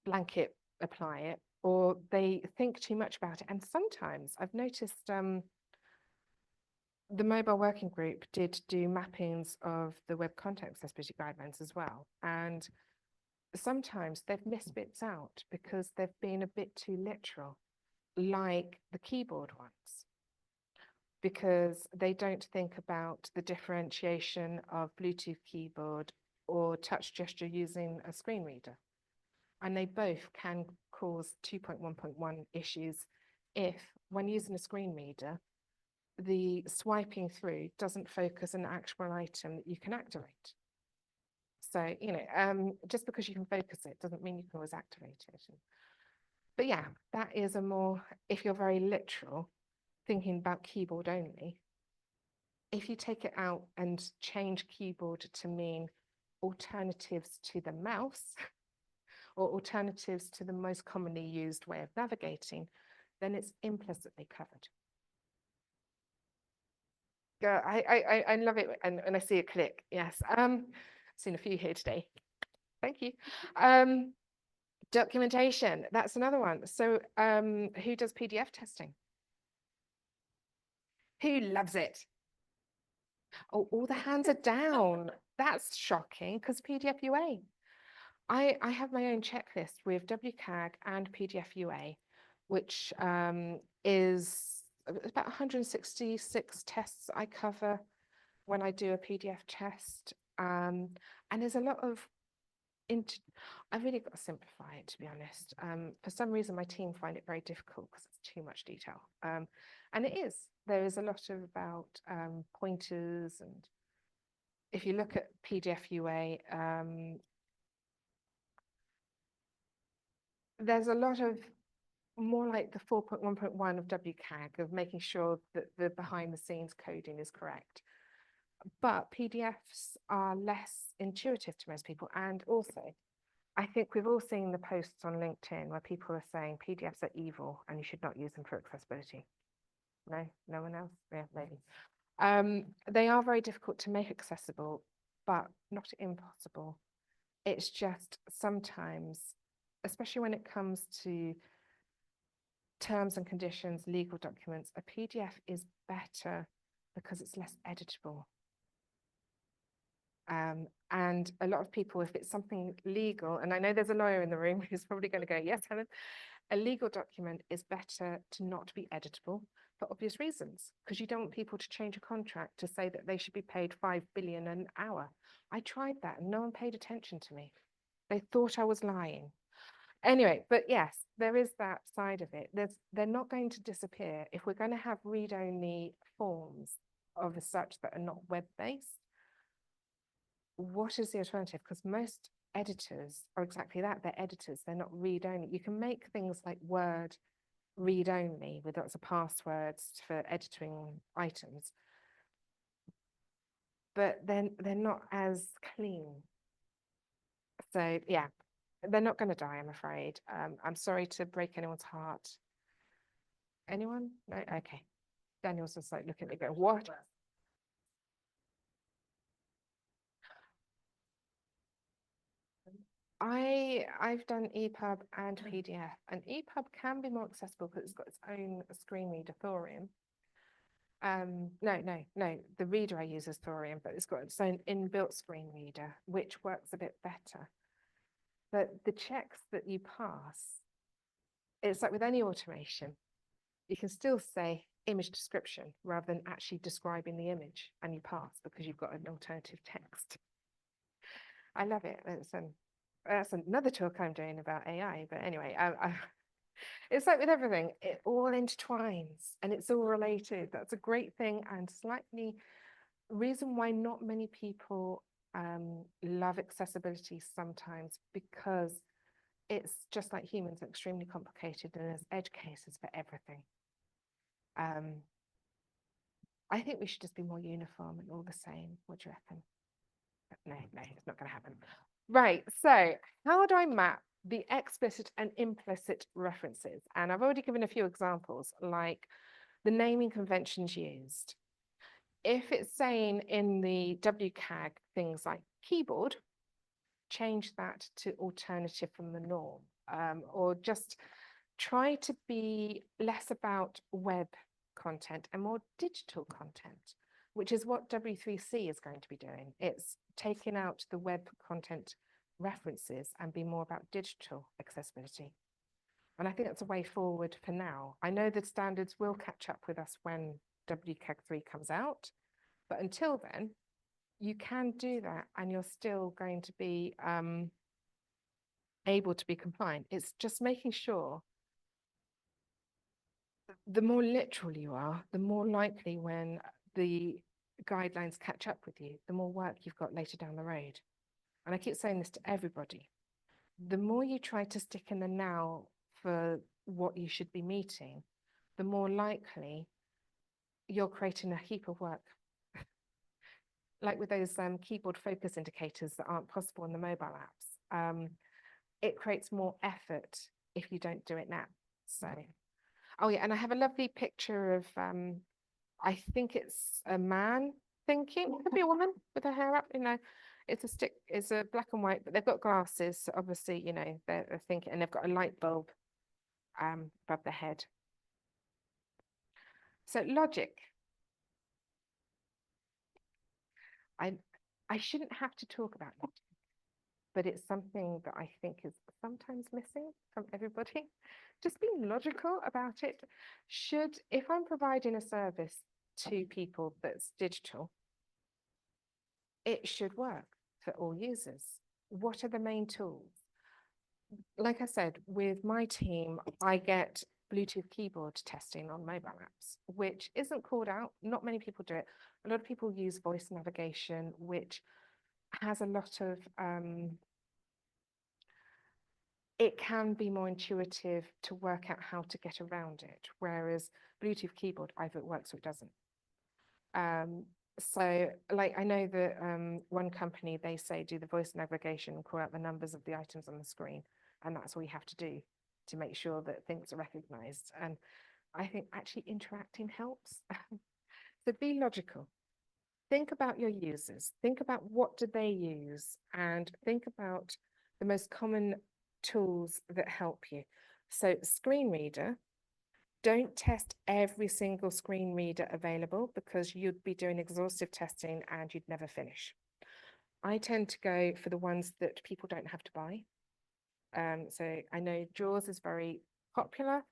blanket apply it, or they think too much about it. And sometimes I've noticed the mobile working group did do mappings of the web content accessibility guidelines as well. And sometimes they've missed bits out because they've been a bit too literal, like the keyboard ones, because they don't think about the differentiation of Bluetooth keyboard or touch gesture using a screen reader. And they both can cause 2.1.1 issues if, when using a screen reader, the swiping through doesn't focus an actual item that you can activate. So, you know, just because you can focus it doesn't mean you can always activate it. But yeah, that is a more, if you're very literal, thinking about keyboard only, if you take it out and change keyboard to mean alternatives to the mouse or alternatives to the most commonly used way of navigating, then it's implicitly covered. I love it, and I see a click. Yes, I've seen a few here today. Thank you. Documentation, that's another one. So who does PDF testing? Who loves it? Oh, all the hands are down. That's shocking because PDF UA. I have my own checklist with WCAG and PDF UA, which is about 166 tests I cover when I do a PDF test. And there's a lot of, I've really got to simplify it, to be honest. For some reason, my team find it very difficult because it's too much detail. And it is. There is a lot of about pointers, and if you look at PDF UA, there's a lot of more like the 4.1.1 of WCAG of making sure that the behind the scenes coding is correct. But PDFs are less intuitive to most people. And also, I think we've all seen the posts on LinkedIn where people are saying PDFs are evil and you should not use them for accessibility. No, no one else? Yeah, maybe. They are very difficult to make accessible, but not impossible. It's just sometimes, especially when it comes to terms and conditions, legal documents, a PDF is better because it's less editable. And a lot of people, if it's something legal, and I know there's a lawyer in the room who's probably going to go, yes, Helen, a legal document is better to not be editable for obvious reasons, because you don't want people to change a contract to say that they should be paid 5 billion an hour. I tried that and no one paid attention to me. They thought I was lying. Anyway, but yes, there is that side of it. They're not going to disappear. If we're going to have read-only forms of such that are not web-based, what is the alternative? Because most editors are exactly that. They're editors. They're not read-only. You can make things like Word read-only with lots of passwords for editing items, but then they're not as clean. So yeah, they're not going to die, I'm afraid. I'm sorry to break anyone's heart. Anyone? No? Okay. Daniel's just like looking at me going, what? I've done EPUB and PDF, and EPUB can be more accessible because it's got its own screen reader, Thorium. No, the reader I use is Thorium, but it's got its own inbuilt screen reader, which works a bit better. But the checks that you pass, it's like with any automation, you can still say image description rather than actually describing the image, and you pass because you've got an alternative text. I love it. That's another talk I'm doing about AI, but anyway, it's like with everything, it all intertwines and it's all related. That's a great thing, and slightly reason why not many people love accessibility sometimes, because it's just like humans, extremely complicated, and there's edge cases for everything. I think we should just be more uniform and all the same. What do you reckon? No, it's not going to happen. Right, so how do I map the explicit and implicit references? And I've already given a few examples, like the naming conventions used. If it's saying in the WCAG things like keyboard, change that to alternative from the norm, or just try to be less about web content and more digital content, which is what W3C is going to be doing. It's taking out the web content references and be more about digital accessibility. And I think that's a way forward for now. I know the standards will catch up with us when WCAG 3 comes out, but until then, you can do that and you're still going to be able to be compliant. It's just making sure the more literal you are, the more likely when the guidelines catch up with you, the more work you've got later down the road. And I keep saying this to everybody. The more you try to stick in the now for what you should be meeting, the more likely you're creating a heap of work. Like with those keyboard focus indicators that aren't possible in the mobile apps. It creates more effort if you don't do it now. So, oh yeah, and I have a lovely picture of, I think it's a man thinking, could be a woman with her hair up, you know, it's a black and white, but they've got glasses, so obviously, you know, they're thinking, and they've got a light bulb above their head. So logic. I shouldn't have to talk about logic, but it's something that I think is sometimes missing from everybody. Just being logical about it. If I'm providing a service to people that's digital, it should work for all users. What are the main tools? Like I said, with my team, I get Bluetooth keyboard testing on mobile apps, which isn't called out. Not many people do it. A lot of people use voice navigation, which has a lot of, it can be more intuitive to work out how to get around it, whereas Bluetooth keyboard, either it works or it doesn't. So like I know that one company, they say do the voice navigation and call out the numbers of the items on the screen, and that's all you have to do to make sure that things are recognized. And I think actually interacting helps. So be logical. Think about your users. Think about what do they use, and think about the most common tools that help you. So screen reader, don't test every single screen reader available because you'd be doing exhaustive testing and you'd never finish. I tend to go for the ones that people don't have to buy. So I know JAWS is very popular,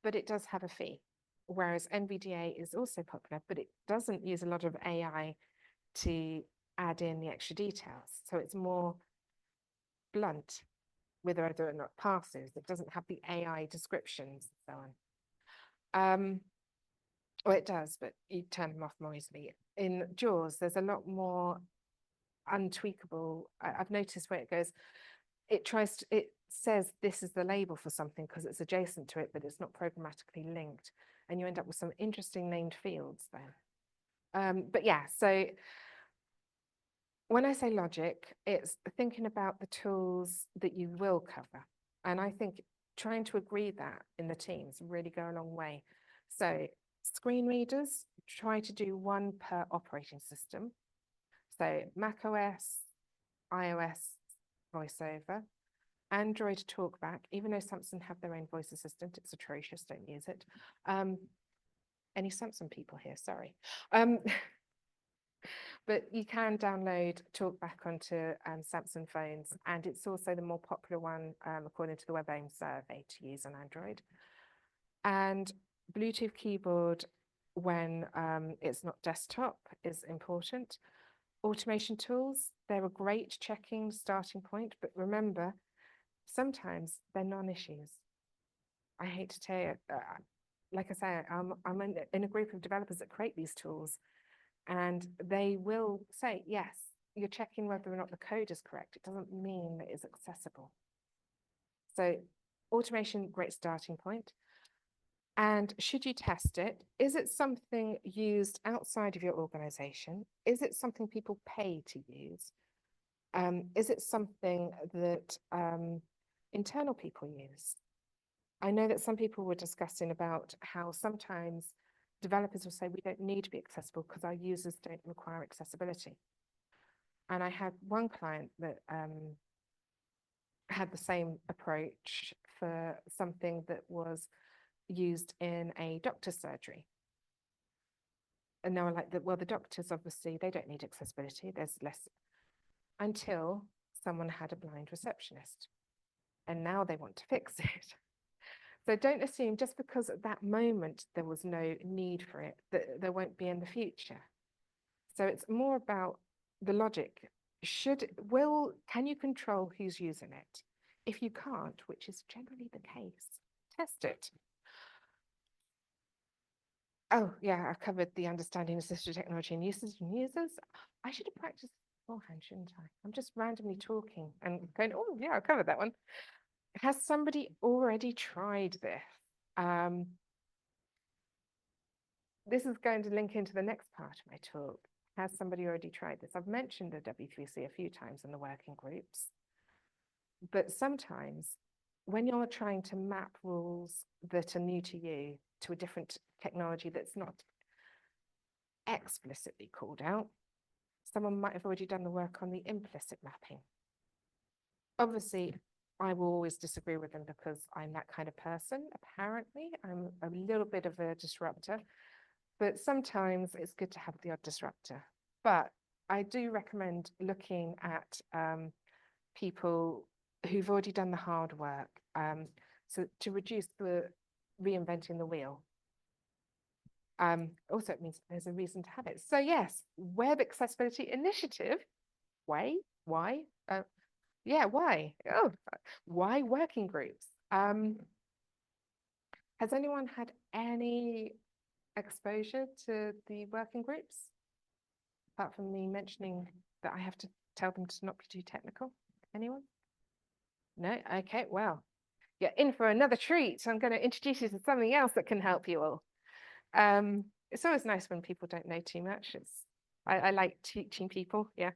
but it does have a fee. Whereas NVDA is also popular, but it doesn't use a lot of AI to add in the extra details. So it's more blunt with whether or not it passes. It doesn't have the AI descriptions and so on. Well, it does, but you turn them off more easily. In JAWS, there's a lot more untweakable. I've noticed where it goes, it says this is the label for something because it's adjacent to it, but it's not programmatically linked. And you end up with some interesting named fields then. But yeah, so when I say logic, it's thinking about the tools that you will cover. And I think trying to agree that in the teams really go a long way. So screen readers, try to do one per operating system. So macOS, iOS, VoiceOver, Android TalkBack, even though Samsung have their own voice assistant, it's atrocious, don't use it. Any Samsung people here, sorry. But you can download TalkBack onto Samsung phones, and it's also the more popular one, according to the WebAIM survey, to use on Android. And Bluetooth keyboard, when it's not desktop, is important. Automation tools, they're a great checking starting point, but remember, sometimes they're non-issues. I hate to tell you, like I say, I'm in a group of developers that create these tools, and they will say, yes, you're checking whether or not the code is correct. It doesn't mean that it's accessible. So automation, great starting point. And should you test it? Is it something used outside of your organization? Is it something people pay to use? Is it something that internal people use? I know that some people were discussing about how sometimes developers will say we don't need to be accessible because our users don't require accessibility. And I had one client that had the same approach for something that was used in a doctor's surgery. And they were like, well, the doctors obviously, they don't need accessibility. There's less, until someone had a blind receptionist. And now they want to fix it. So don't assume just because at that moment there was no need for it, that there won't be in the future. So it's more about the logic. Can you control who's using it? If you can't, which is generally the case, test it. Oh yeah, I've covered the understanding assistive technology and usage and users. I should have practiced beforehand, shouldn't I? I'm just randomly talking and going, oh yeah, I've covered that one. Has somebody already tried this? This is going to link into the next part of my talk. Has somebody already tried this? I've mentioned the W3C a few times in the working groups, but sometimes when you're trying to map rules that are new to you to a different technology that's not explicitly called out, someone might have already done the work on the implicit mapping. Obviously, I will always disagree with them because I'm that kind of person. Apparently, I'm a little bit of a disruptor, but sometimes it's good to have the odd disruptor. But I do recommend looking at people who've already done the hard work, so to reduce the reinventing the wheel. Also, it means there's a reason to have it. So yes, Web Accessibility Initiative. Why? Yeah, why? Oh, why working groups? Has anyone had any exposure to the working groups? Apart from me mentioning that I have to tell them to not be too technical. Anyone? No? Okay, well, you're in for another treat. I'm going to introduce you to something else that can help you all. It's always nice when people don't know too much. I like teaching people, yeah.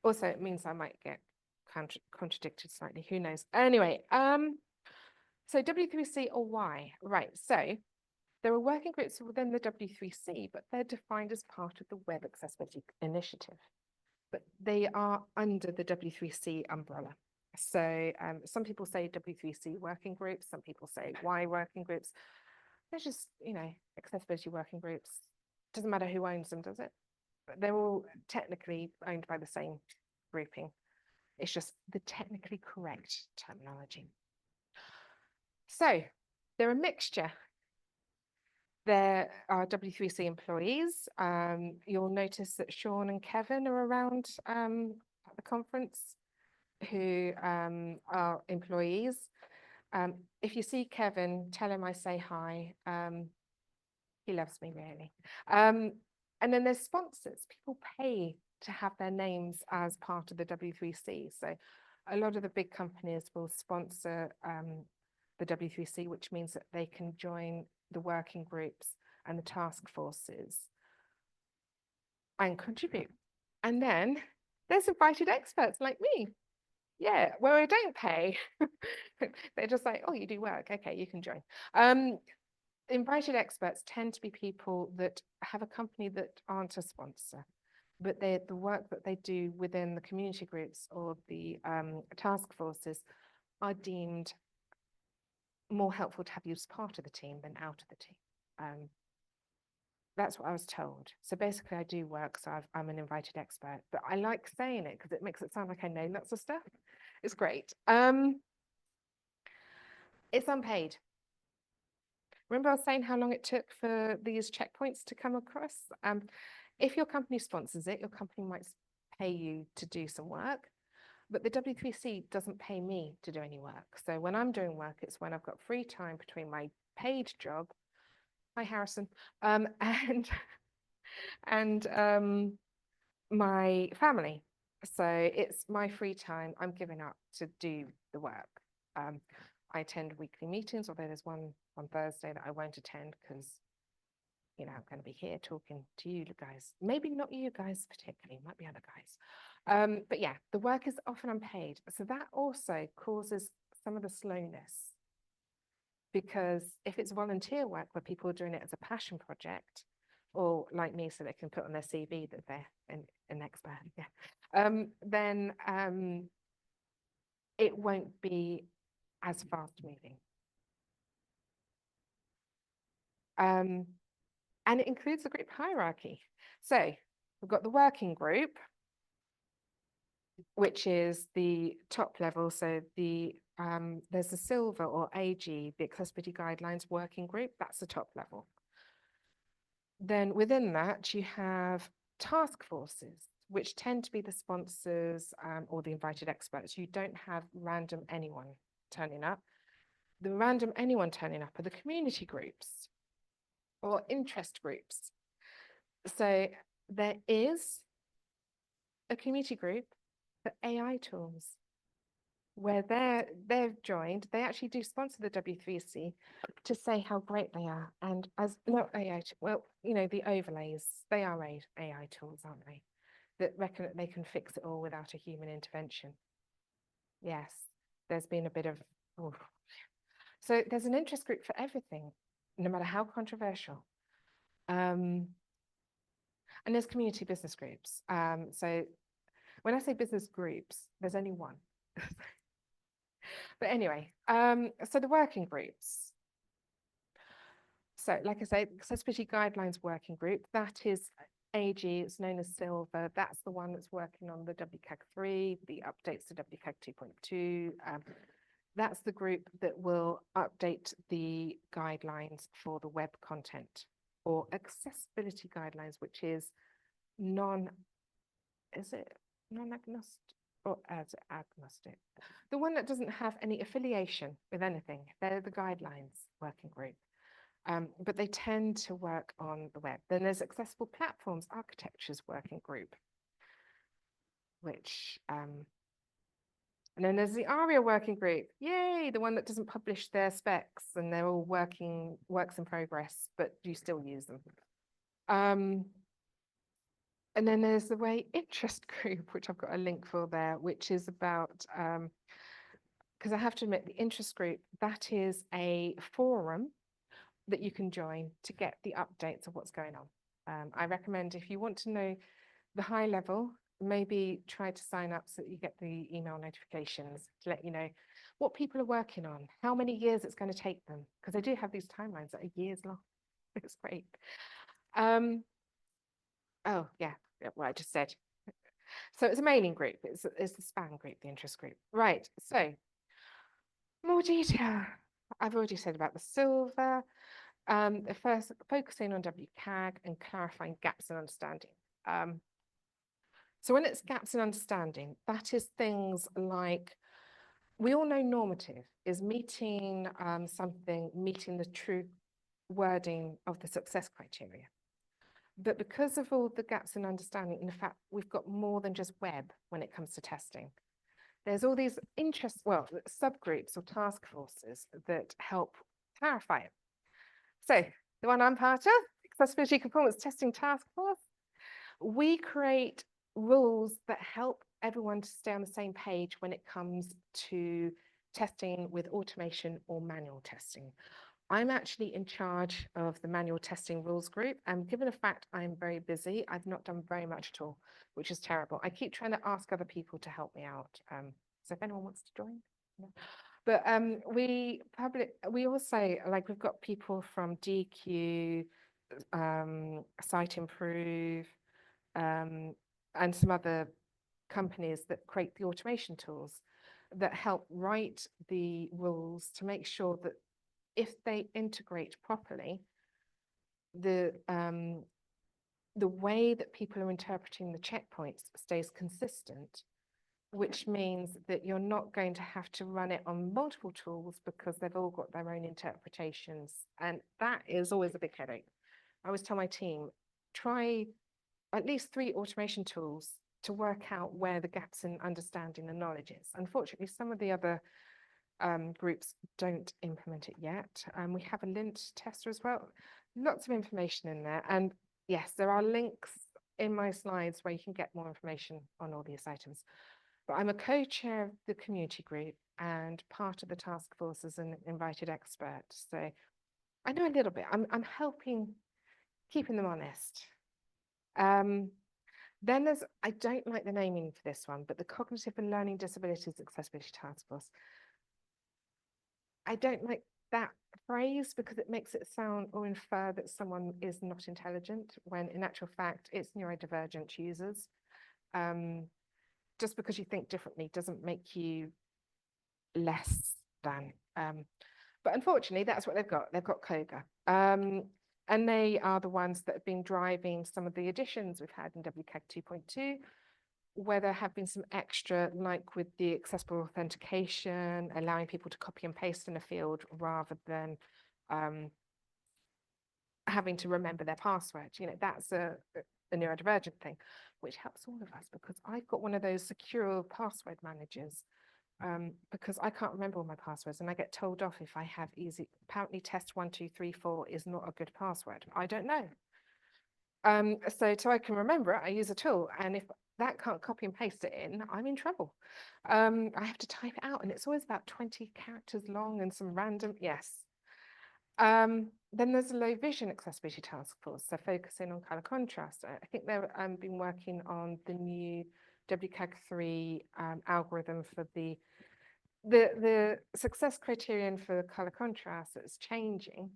Also, it means I might get contradicted slightly, who knows? Anyway, so W3C or why? Right, so There are working groups within the W3C, but they're defined as part of the Web Accessibility Initiative. But they are under the W3C umbrella. So some people say W3C working groups, some people say Y working groups. They're just, accessibility working groups. Doesn't matter who owns them, does it? But they're all technically owned by the same grouping. It's just the technically correct terminology. So they're a mixture. There are W3C employees. You'll notice that Sean and Kevin are around at the conference, who are employees. If you see Kevin, tell him I say hi. He loves me, really. And then there's sponsors. People pay to have their names as part of the W3C. So a lot of the big companies will sponsor the W3C, which means that they can join the working groups and the task forces and contribute. And then there's invited experts like me. Yeah, where I don't pay. They're just like, oh, you do work. Okay, you can join. Invited experts tend to be people that have a company that aren't a sponsor, but the work that they do within the community groups or the task forces are deemed more helpful to have you as part of the team than out of the team. That's what I was told. So basically I do work, so I'm an invited expert, but I like saying it because it makes it sound like I know lots of stuff. It's great. It's unpaid. Remember I was saying how long it took for these checkpoints to come across? If your company sponsors it, your company might pay you to do some work, but the W3C doesn't pay me to do any work. So when I'm doing work, it's when I've got free time between my paid job, hi Harrison, and my family. So it's my free time I'm giving up to do the work. I attend weekly meetings, although there's one on Thursday that I won't attend because, I'm going to be here talking to you guys. Maybe not you guys particularly, might be other guys. But yeah, the work is often unpaid. So that also causes some of the slowness, because if it's volunteer work where people are doing it as a passion project, or like me, so they can put on their CV that they're an expert, then it won't be as fast moving. And it includes the group hierarchy. So we've got the working group, which is the top level. So there's the silver or AG, the Accessibility Guidelines Working Group. That's the top level. Then within that, you have task forces, which tend to be the sponsors or the invited experts. You don't have random anyone turning up. The random anyone turning up are the community groups or interest groups. So there is a community group for AI tools where they've joined. They actually do sponsor the W3C to say how great they are. And as not AI, well, the overlays, they are AI tools, aren't they? That reckon that they can fix it all without a human intervention. Yes, there's been a bit of, so there's an interest group for everything, no matter how controversial. And there's community business groups. So when I say business groups, there's only one. But anyway, so the working groups. So like I say, Accessibility Guidelines Working Group, that is AG, it's known as Silver. That's the one that's working on the WCAG 3, the updates to WCAG 2.2. That's the group that will update the guidelines for the web content, or accessibility guidelines, which is non-agnostic or as agnostic? The one that doesn't have any affiliation with anything. They're the guidelines working group. But they tend to work on the web. Then there's Accessible Platforms Architectures Working Group, which and then there's the ARIA Working Group. Yay, the one that doesn't publish their specs and they're all works in progress, but you still use them. And then there's the Way Interest Group, which I've got a link for there, which is about, because I have to admit, the interest group, that is a forum that you can join to get the updates of what's going on. I recommend if you want to know the high level, maybe try to sign up so that you get the email notifications to let you know what people are working on, how many years it's going to take them, because I do have these timelines that are years long. It's great. Oh yeah, what I just said. So it's a mailing group. It's the SPAN group, the interest group. Right. So more detail. I've already said about the silver. The first focusing on WCAG and clarifying gaps in understanding. So when it's gaps in understanding, that is things like, we all know normative is meeting meeting the true wording of the success criteria. But because of all the gaps in understanding, in fact, we've got more than just web when it comes to testing. There's all these subgroups or task forces that help clarify it. So the one I'm part of, Accessibility Conformance Testing Task Force, we create rules that help everyone to stay on the same page when it comes to testing with automation or manual testing. I'm actually in charge of the manual testing rules group, and given the fact I'm very busy, I've not done very much at all, which is terrible. I keep trying to ask other people to help me out. So if anyone wants to join. No. But we also, like, we've got people from DQ, Site Improve, and some other companies that create the automation tools that help write the rules to make sure that if they integrate properly, the way that people are interpreting the checkpoints stays consistent, which means that you're not going to have to run it on multiple tools because they've all got their own interpretations. And that is always a big headache. I always tell my team, try at least 3 automation tools to work out where the gaps in understanding the knowledge is. Unfortunately, some of the other groups don't implement it yet. We have a lint tester as well. Lots of information in there. And yes, there are links in my slides where you can get more information on all these items. But I'm a co-chair of the community group and part of the task force as an invited expert. So I know a little bit. I'm helping keeping them honest. Then there's, I don't like the naming for this one, but the Cognitive and Learning Disabilities Accessibility Task Force. I don't like that phrase because it makes it sound or infer that someone is not intelligent, when in actual fact it's neurodivergent users. Just because you think differently doesn't make you less than. But unfortunately, that's what they've got. They've got COGA. And they are the ones that have been driving some of the additions we've had in WCAG 2.2, where there have been some extra, like with the accessible authentication, allowing people to copy and paste in a field rather than having to remember their password. You know, that's a neurodivergent thing, which helps all of us because I've got one of those secure password managers because I can't remember all my passwords and I get told off if I have easy, apparently test 1, 2, 3, 4 is not a good password. I don't know. So I can remember it, I use a tool, and if that can't copy and paste it in, I'm in trouble. I have to type it out and it's always about 20 characters long and some random, yes. Then there's a low vision accessibility task force, so focusing on color contrast. I think they've been working on the new WCAG 3 algorithm for the success criterion for color contrast that's changing.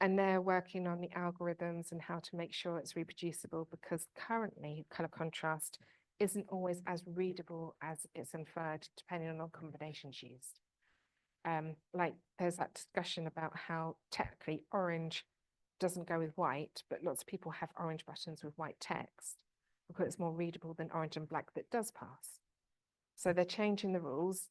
And they're working on the algorithms and how to make sure it's reproducible, because currently color contrast isn't always as readable as it's inferred depending on combinations used. Like there's that discussion about how technically orange doesn't go with white, but lots of people have orange buttons with white text because it's more readable than orange and black that does pass. So they're changing the rules,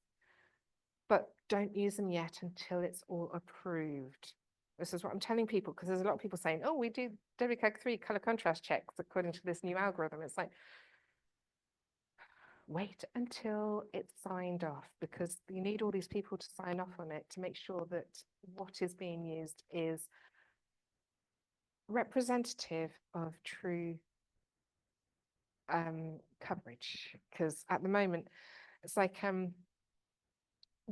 but don't use them yet until it's all approved. This is what I'm telling people, because there's a lot of people saying, oh, we do WCAG 3 color contrast checks according to this new algorithm. It's like, wait until it's signed off, because you need all these people to sign off on it to make sure that what is being used is representative of true coverage. Because at the moment, it's like, do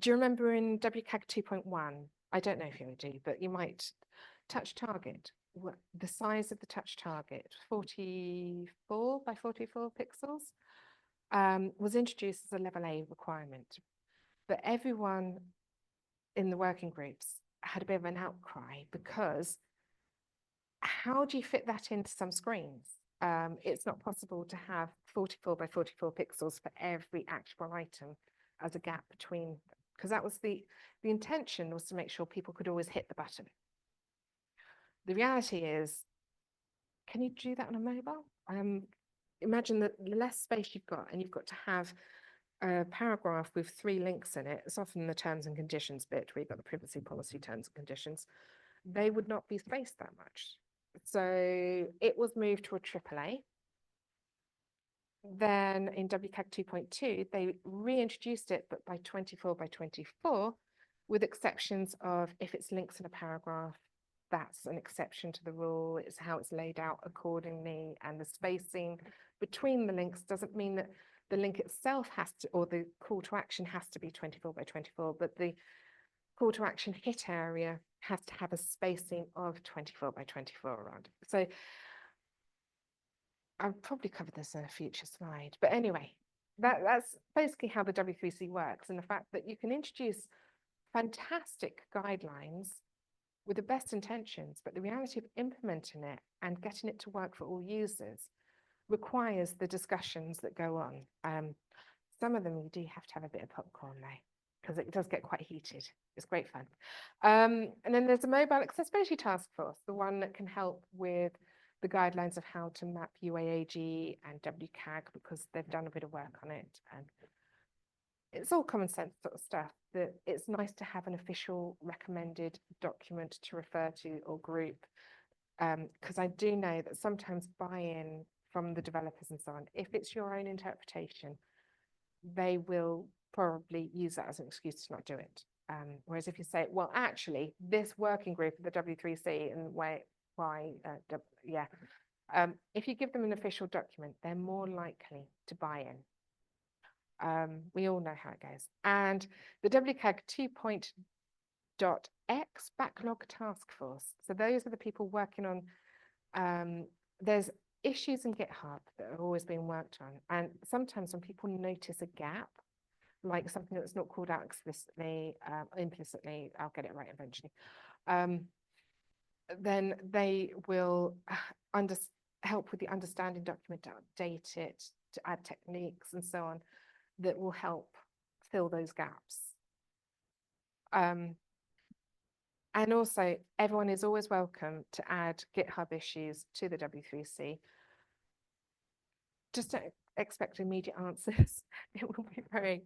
you remember in WCAG 2.1, I don't know if you do, but you might touch target. The size of the touch target, 44 by 44 pixels, was introduced as a level A requirement. But everyone in the working groups had a bit of an outcry because how do you fit that into some screens? It's not possible to have 44 by 44 pixels for every actionable item as a gap between, because that was the intention was to make sure people could always hit the button. The reality is, can you do that on a mobile? Imagine that the less space you've got, and you've got to have a paragraph with 3 links in it. It's often the terms and conditions bit where you've got the privacy policy terms and conditions. They would not be spaced that much. So it was moved to a AAA. Then in WCAG 2.2, they reintroduced it, but by 24 by 24, with exceptions of if it's links in a paragraph, that's an exception to the rule. It's how it's laid out accordingly, and the spacing between the links doesn't mean that the link itself has to, or the call to action has to be 24 by 24, but the call to action hit area has to have a spacing of 24 by 24 around. So I'll probably cover this in a future slide, but anyway, that's basically how the W3C works, and the fact that you can introduce fantastic guidelines with the best intentions, but the reality of implementing it and getting it to work for all users requires the discussions that go on. Some of them you do have to have a bit of popcorn though, because it does get quite heated. It's great fun. And then there's a mobile accessibility task force, the one that can help with the guidelines of how to map UAAG and WCAG, because they've done a bit of work on it. And it's all common sense sort of stuff, that it's nice to have an official recommended document to refer to or group. Because I do know that sometimes buy-in from the developers and so on, if it's your own interpretation, they will probably use that as an excuse to not do it. Whereas if you say, well, actually, this working group of the W3C and if you give them an official document, they're more likely to buy in. We all know how it goes. And the WCAG 2.x backlog task force. So those are the people working on, there's issues in GitHub that are always being worked on. And sometimes when people notice a gap, like something that's not called out explicitly, implicitly, I'll get it right eventually, then they will help with the understanding document to update it, to add techniques and so on, that will help fill those gaps. And also, everyone is always welcome to add GitHub issues to the W3C. Just don't expect immediate answers. It will be very.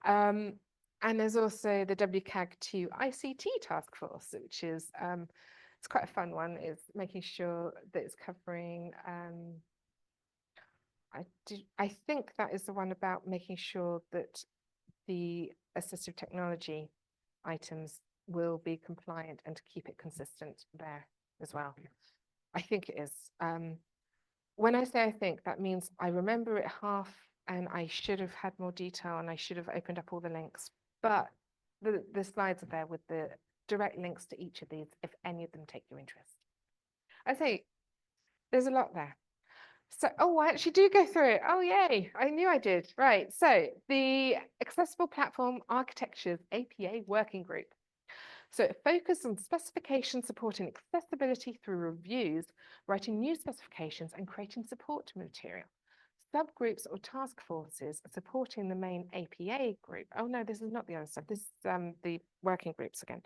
And there's also the WCAG 2 ICT task force, which is it's quite a fun one. It's making sure that it's covering. I think that is the one about making sure that the assistive technology items will be compliant and to keep it consistent there as well. I think it is. When I say I think, that means I remember it half and I should have had more detail and I should have opened up all the links, but the slides are there with the direct links to each of these if any of them take your interest. I say there's a lot there. So, oh, I actually do go through it. Oh, yay. I knew I did. Right. So the Accessible Platform Architectures APA Working Group. So it focuses on specification supporting accessibility through reviews, writing new specifications and creating support material. Subgroups or task forces supporting the main APA group. Oh no, this is not the other stuff. This is the working groups again.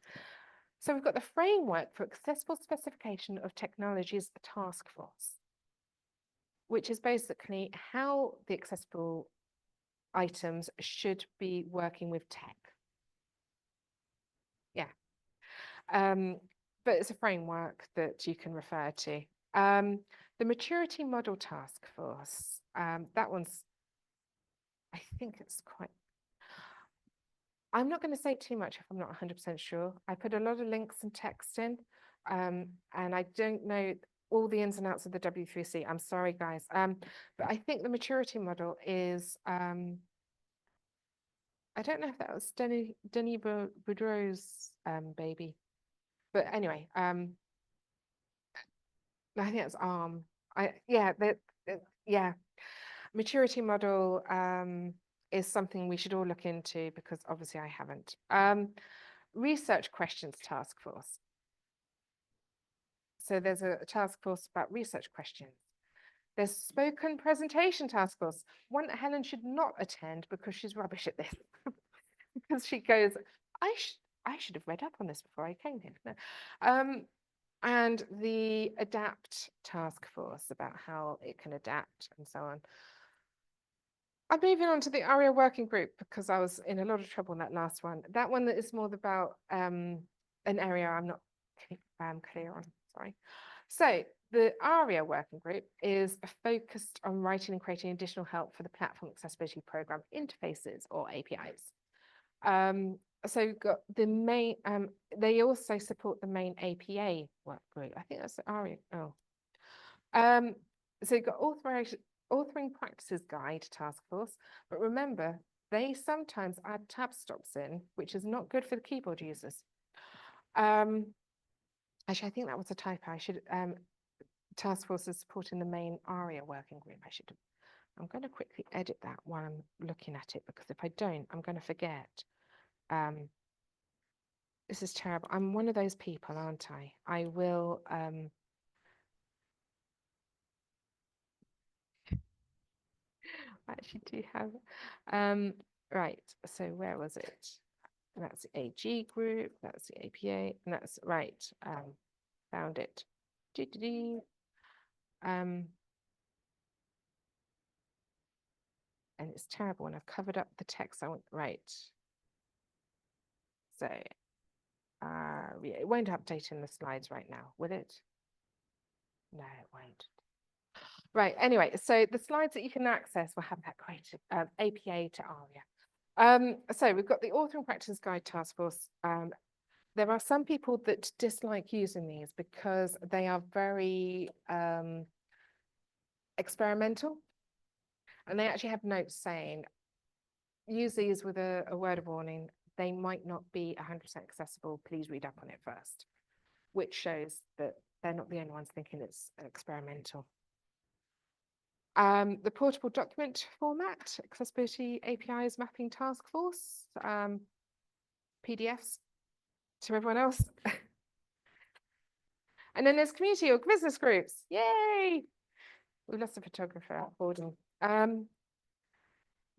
So we've got the framework for accessible specification of technologies task force, which is basically how the accessible items should be working with tech. Yeah. But it's a framework that you can refer to. The Maturity Model Task Force, that one's, I think it's quite, I'm not going to say too much if I'm not 100% sure. I put a lot of links and text in, and I don't know all the ins and outs of the W3C. I'm sorry, guys. But I think the maturity model is I don't know if that was Denis Boudreau's baby, but anyway, I think that's ARM. Yeah, maturity model is something we should all look into because obviously I haven't. Research questions task force. So there's a task force about research questions. There's spoken presentation task force, one that Helen should not attend because she's rubbish at this. Because she goes, I should have read up on this before I came here. No. And the adapt task force about how it can adapt and so on. I'm moving on to the ARIA working group because I was in a lot of trouble in that last one. That one that is more about an area I'm not clear on, sorry. So the ARIA working group is focused on writing and creating additional help for the platform accessibility program interfaces or APIs. So you've got the main, they also support the main APA work group. I think that's the ARIA. Oh. So you've got authoring practices guide task force, but remember, they sometimes add tab stops in, which is not good for the keyboard users. Actually, I think that was a typo. I should, task force is supporting the main ARIA working group. I'm going to quickly edit that while I'm looking at it, because if I don't, I'm going to forget. This is terrible. I'm one of those people, aren't I? I will I actually do have right, so where was it? That's the AG group, that's the APA, and that's right. Found it. And it's terrible when I've covered up the text. I want right. So yeah, it won't update in the slides right now, will it? No, it won't. Right, anyway, so the slides that you can access will have that creative APA to ARIA. So we've got the Authoring Practice Guide Task Force. There are some people that dislike using these because they are very experimental, and they actually have notes saying, use these with a word of warning. They might not be 100% accessible. Please read up on it first, which shows that they're not the only ones thinking it's experimental. The portable document format, accessibility APIs mapping task force, PDFs to everyone else. And then there's community or business groups. Yay! We lost a photographer at boarding.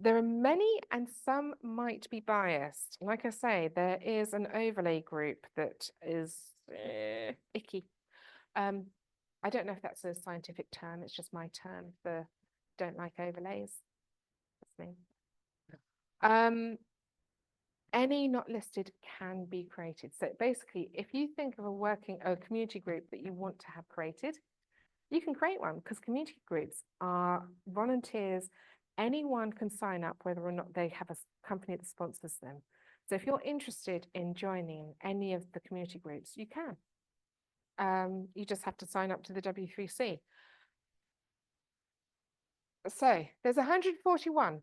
There are many and some might be biased. Like I say, there is an overlay group that is icky. I don't know if that's a scientific term. It's just my term for don't like overlays. That's me. Any not listed can be created. So basically, if you think of a community group that you want to have created, you can create one because community groups are volunteers. Anyone can sign up whether or not they have a company that sponsors them. So if you're interested in joining any of the community groups, you can. You just have to sign up to the W3C. So there's 141.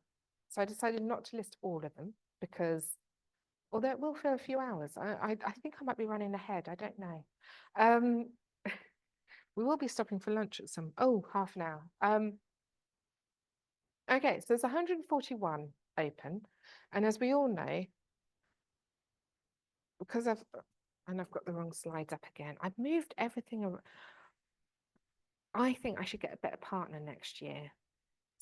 So I decided not to list all of them because although it will fill a few hours, I think I might be running ahead. I don't know. We will be stopping for lunch at half an hour. Okay, so there's 141 open. And as we all know, because I've got the wrong slides up again, I've moved everything around. I think I should get a better partner next year.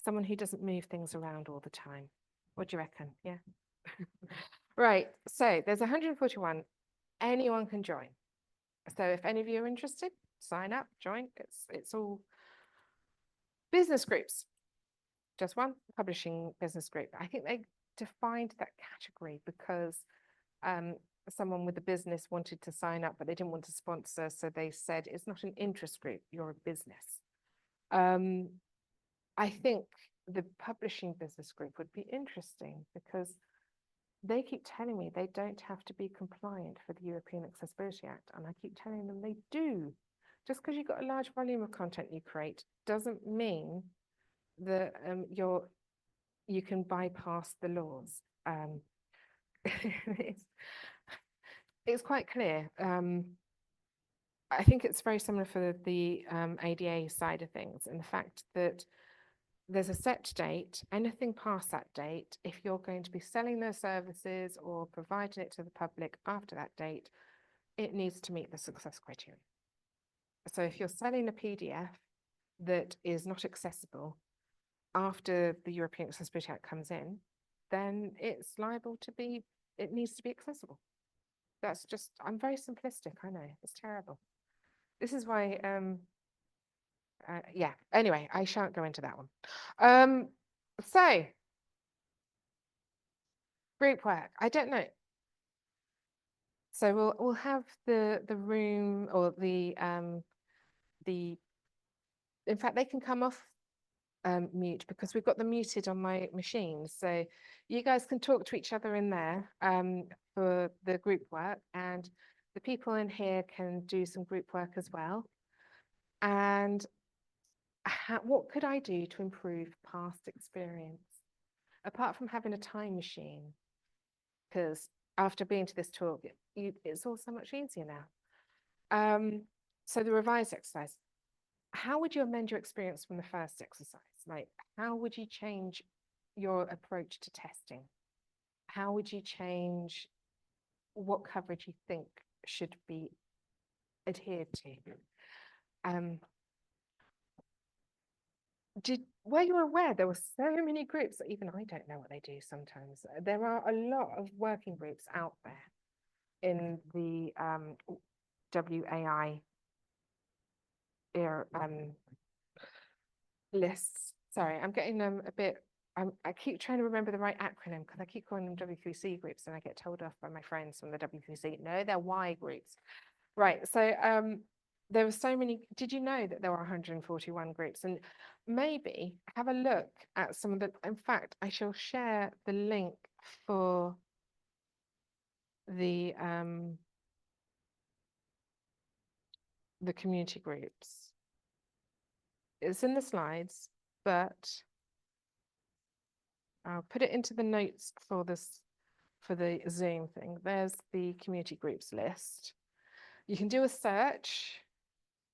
Someone who doesn't move things around all the time. What do you reckon? Yeah. Right, so there's 141. Anyone can join. So if any of you are interested, sign up, join. It's all business groups. Just one publishing business group. I think they defined that category because someone with a business wanted to sign up, but they didn't want to sponsor. So they said, it's not an interest group, you're a business. I think the publishing business group would be interesting because they keep telling me they don't have to be compliant for the European Accessibility Act. And I keep telling them they do. Just because you've got a large volume of content you create doesn't mean that you can bypass the laws. it's quite clear. I think it's very similar for the ADA side of things, and the fact that there's a set date, anything past that date, if you're going to be selling those services or providing it to the public after that date, it needs to meet the success criteria. So if you're selling a PDF that is not accessible after the European Accessibility Act comes in, then it's liable to be, it needs to be accessible. That's just, I'm very simplistic, I know, it's terrible. This is why, yeah, anyway, I shan't go into that one. So, group work, I don't know. So we'll have the room or the, in fact, they can come off mute because we've got them muted on my machine. So you guys can talk to each other in there for the group work, and the people in here can do some group work as well. And what could I do to improve past experience? Apart from having a time machine, because after being to this talk, it's all so much easier now. So the revised exercise, how would you amend your experience from the first exercise? Like, how would you change your approach to testing? How would you change what coverage you think should be adhered to? Were you aware there were so many groups that even I don't know what they do sometimes? There are a lot of working groups out there in the WAI lists. Sorry, I'm getting them a bit, I keep trying to remember the right acronym because I keep calling them W3C groups and I get told off by my friends from the W3C. No, they're Y groups. Right, so there were so many, did you know that there were 141 groups? And maybe have a look at some of the, in fact, I shall share the link for the community groups. It's in the slides, but I'll put it into the notes for this, for the Zoom thing. There's the community groups list. You can do a search,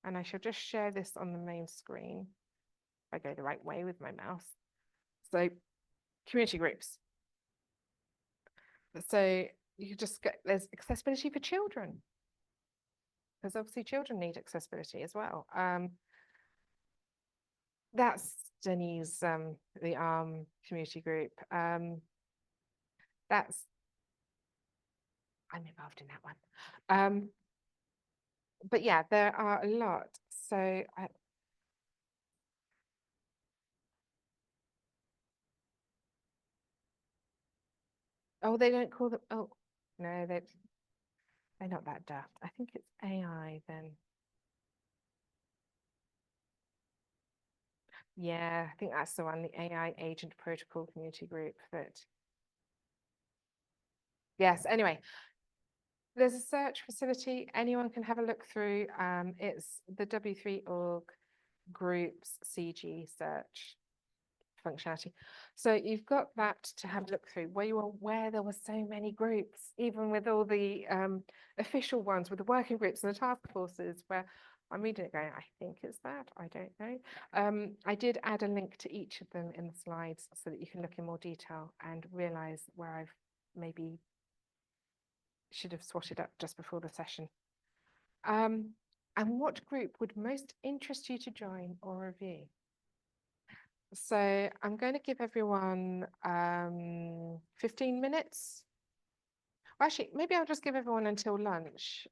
and I shall just share this on the main screen. If I go the right way with my mouse. So community groups. So you just get, there's accessibility for children, because obviously children need accessibility as well. That's Denny's, the ARM community group. That's, I'm involved in that one. But yeah, there are a lot. So oh, they don't call them, oh, no, they're not that daft. I think it's AI then. Yeah, I think that's the one, the AI Agent Protocol Community Group that. Yes, anyway, there's a search facility. Anyone can have a look through. It's the W3org groups CG search functionality. So you've got that to have a look through. Were you aware there were so many groups, even with all the official ones, with the working groups and the task forces, where I'm reading it going, I think it's that, I don't know. I did add a link to each of them in the slides so that you can look in more detail and realize where I've maybe should have swatted up just before the session. And what group would most interest you to join or review? So I'm going to give everyone 15 minutes. Well, actually, maybe I'll just give everyone until lunch.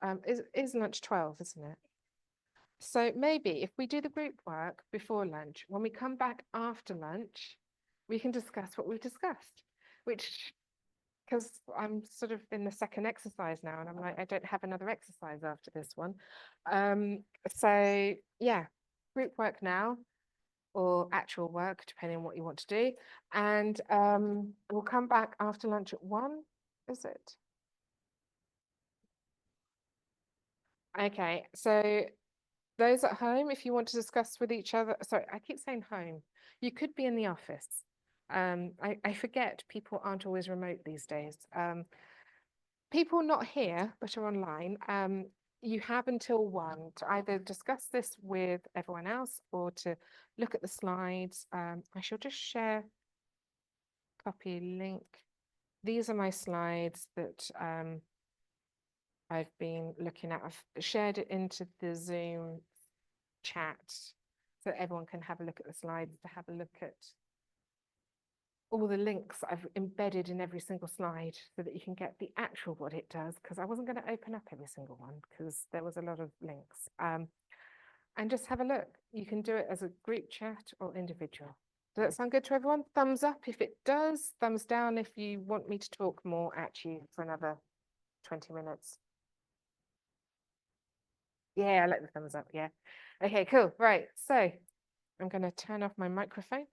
Is lunch 12, isn't it? So maybe if we do the group work before lunch, when we come back after lunch, we can discuss what we've discussed, which, because I'm sort of in the second exercise now, and I'm like, I don't have another exercise after this one. So yeah, group work now, or actual work, depending on what you want to do. And we'll come back after lunch at 1, is it? Okay, so those at home, if you want to discuss with each other, sorry, I keep saying home, you could be in the office. I forget people aren't always remote these days. people not here but are online, you have until 1 to either discuss this with everyone else or to look at the slides. I shall just share copy link. These are my slides that I've been looking at. I've shared it into the Zoom chat so everyone can have a look at the slides, to have a look at all the links I've embedded in every single slide so that you can get the actual what it does, because I wasn't going to open up every single one because there was a lot of links. And just have a look. You can do it as a group chat or individual. Does that sound good to everyone? Thumbs up if it does, thumbs down if you want me to talk more at you for another 20 minutes. Yeah, I like the thumbs up, yeah. Okay, cool, right, so I'm going to turn off my microphone.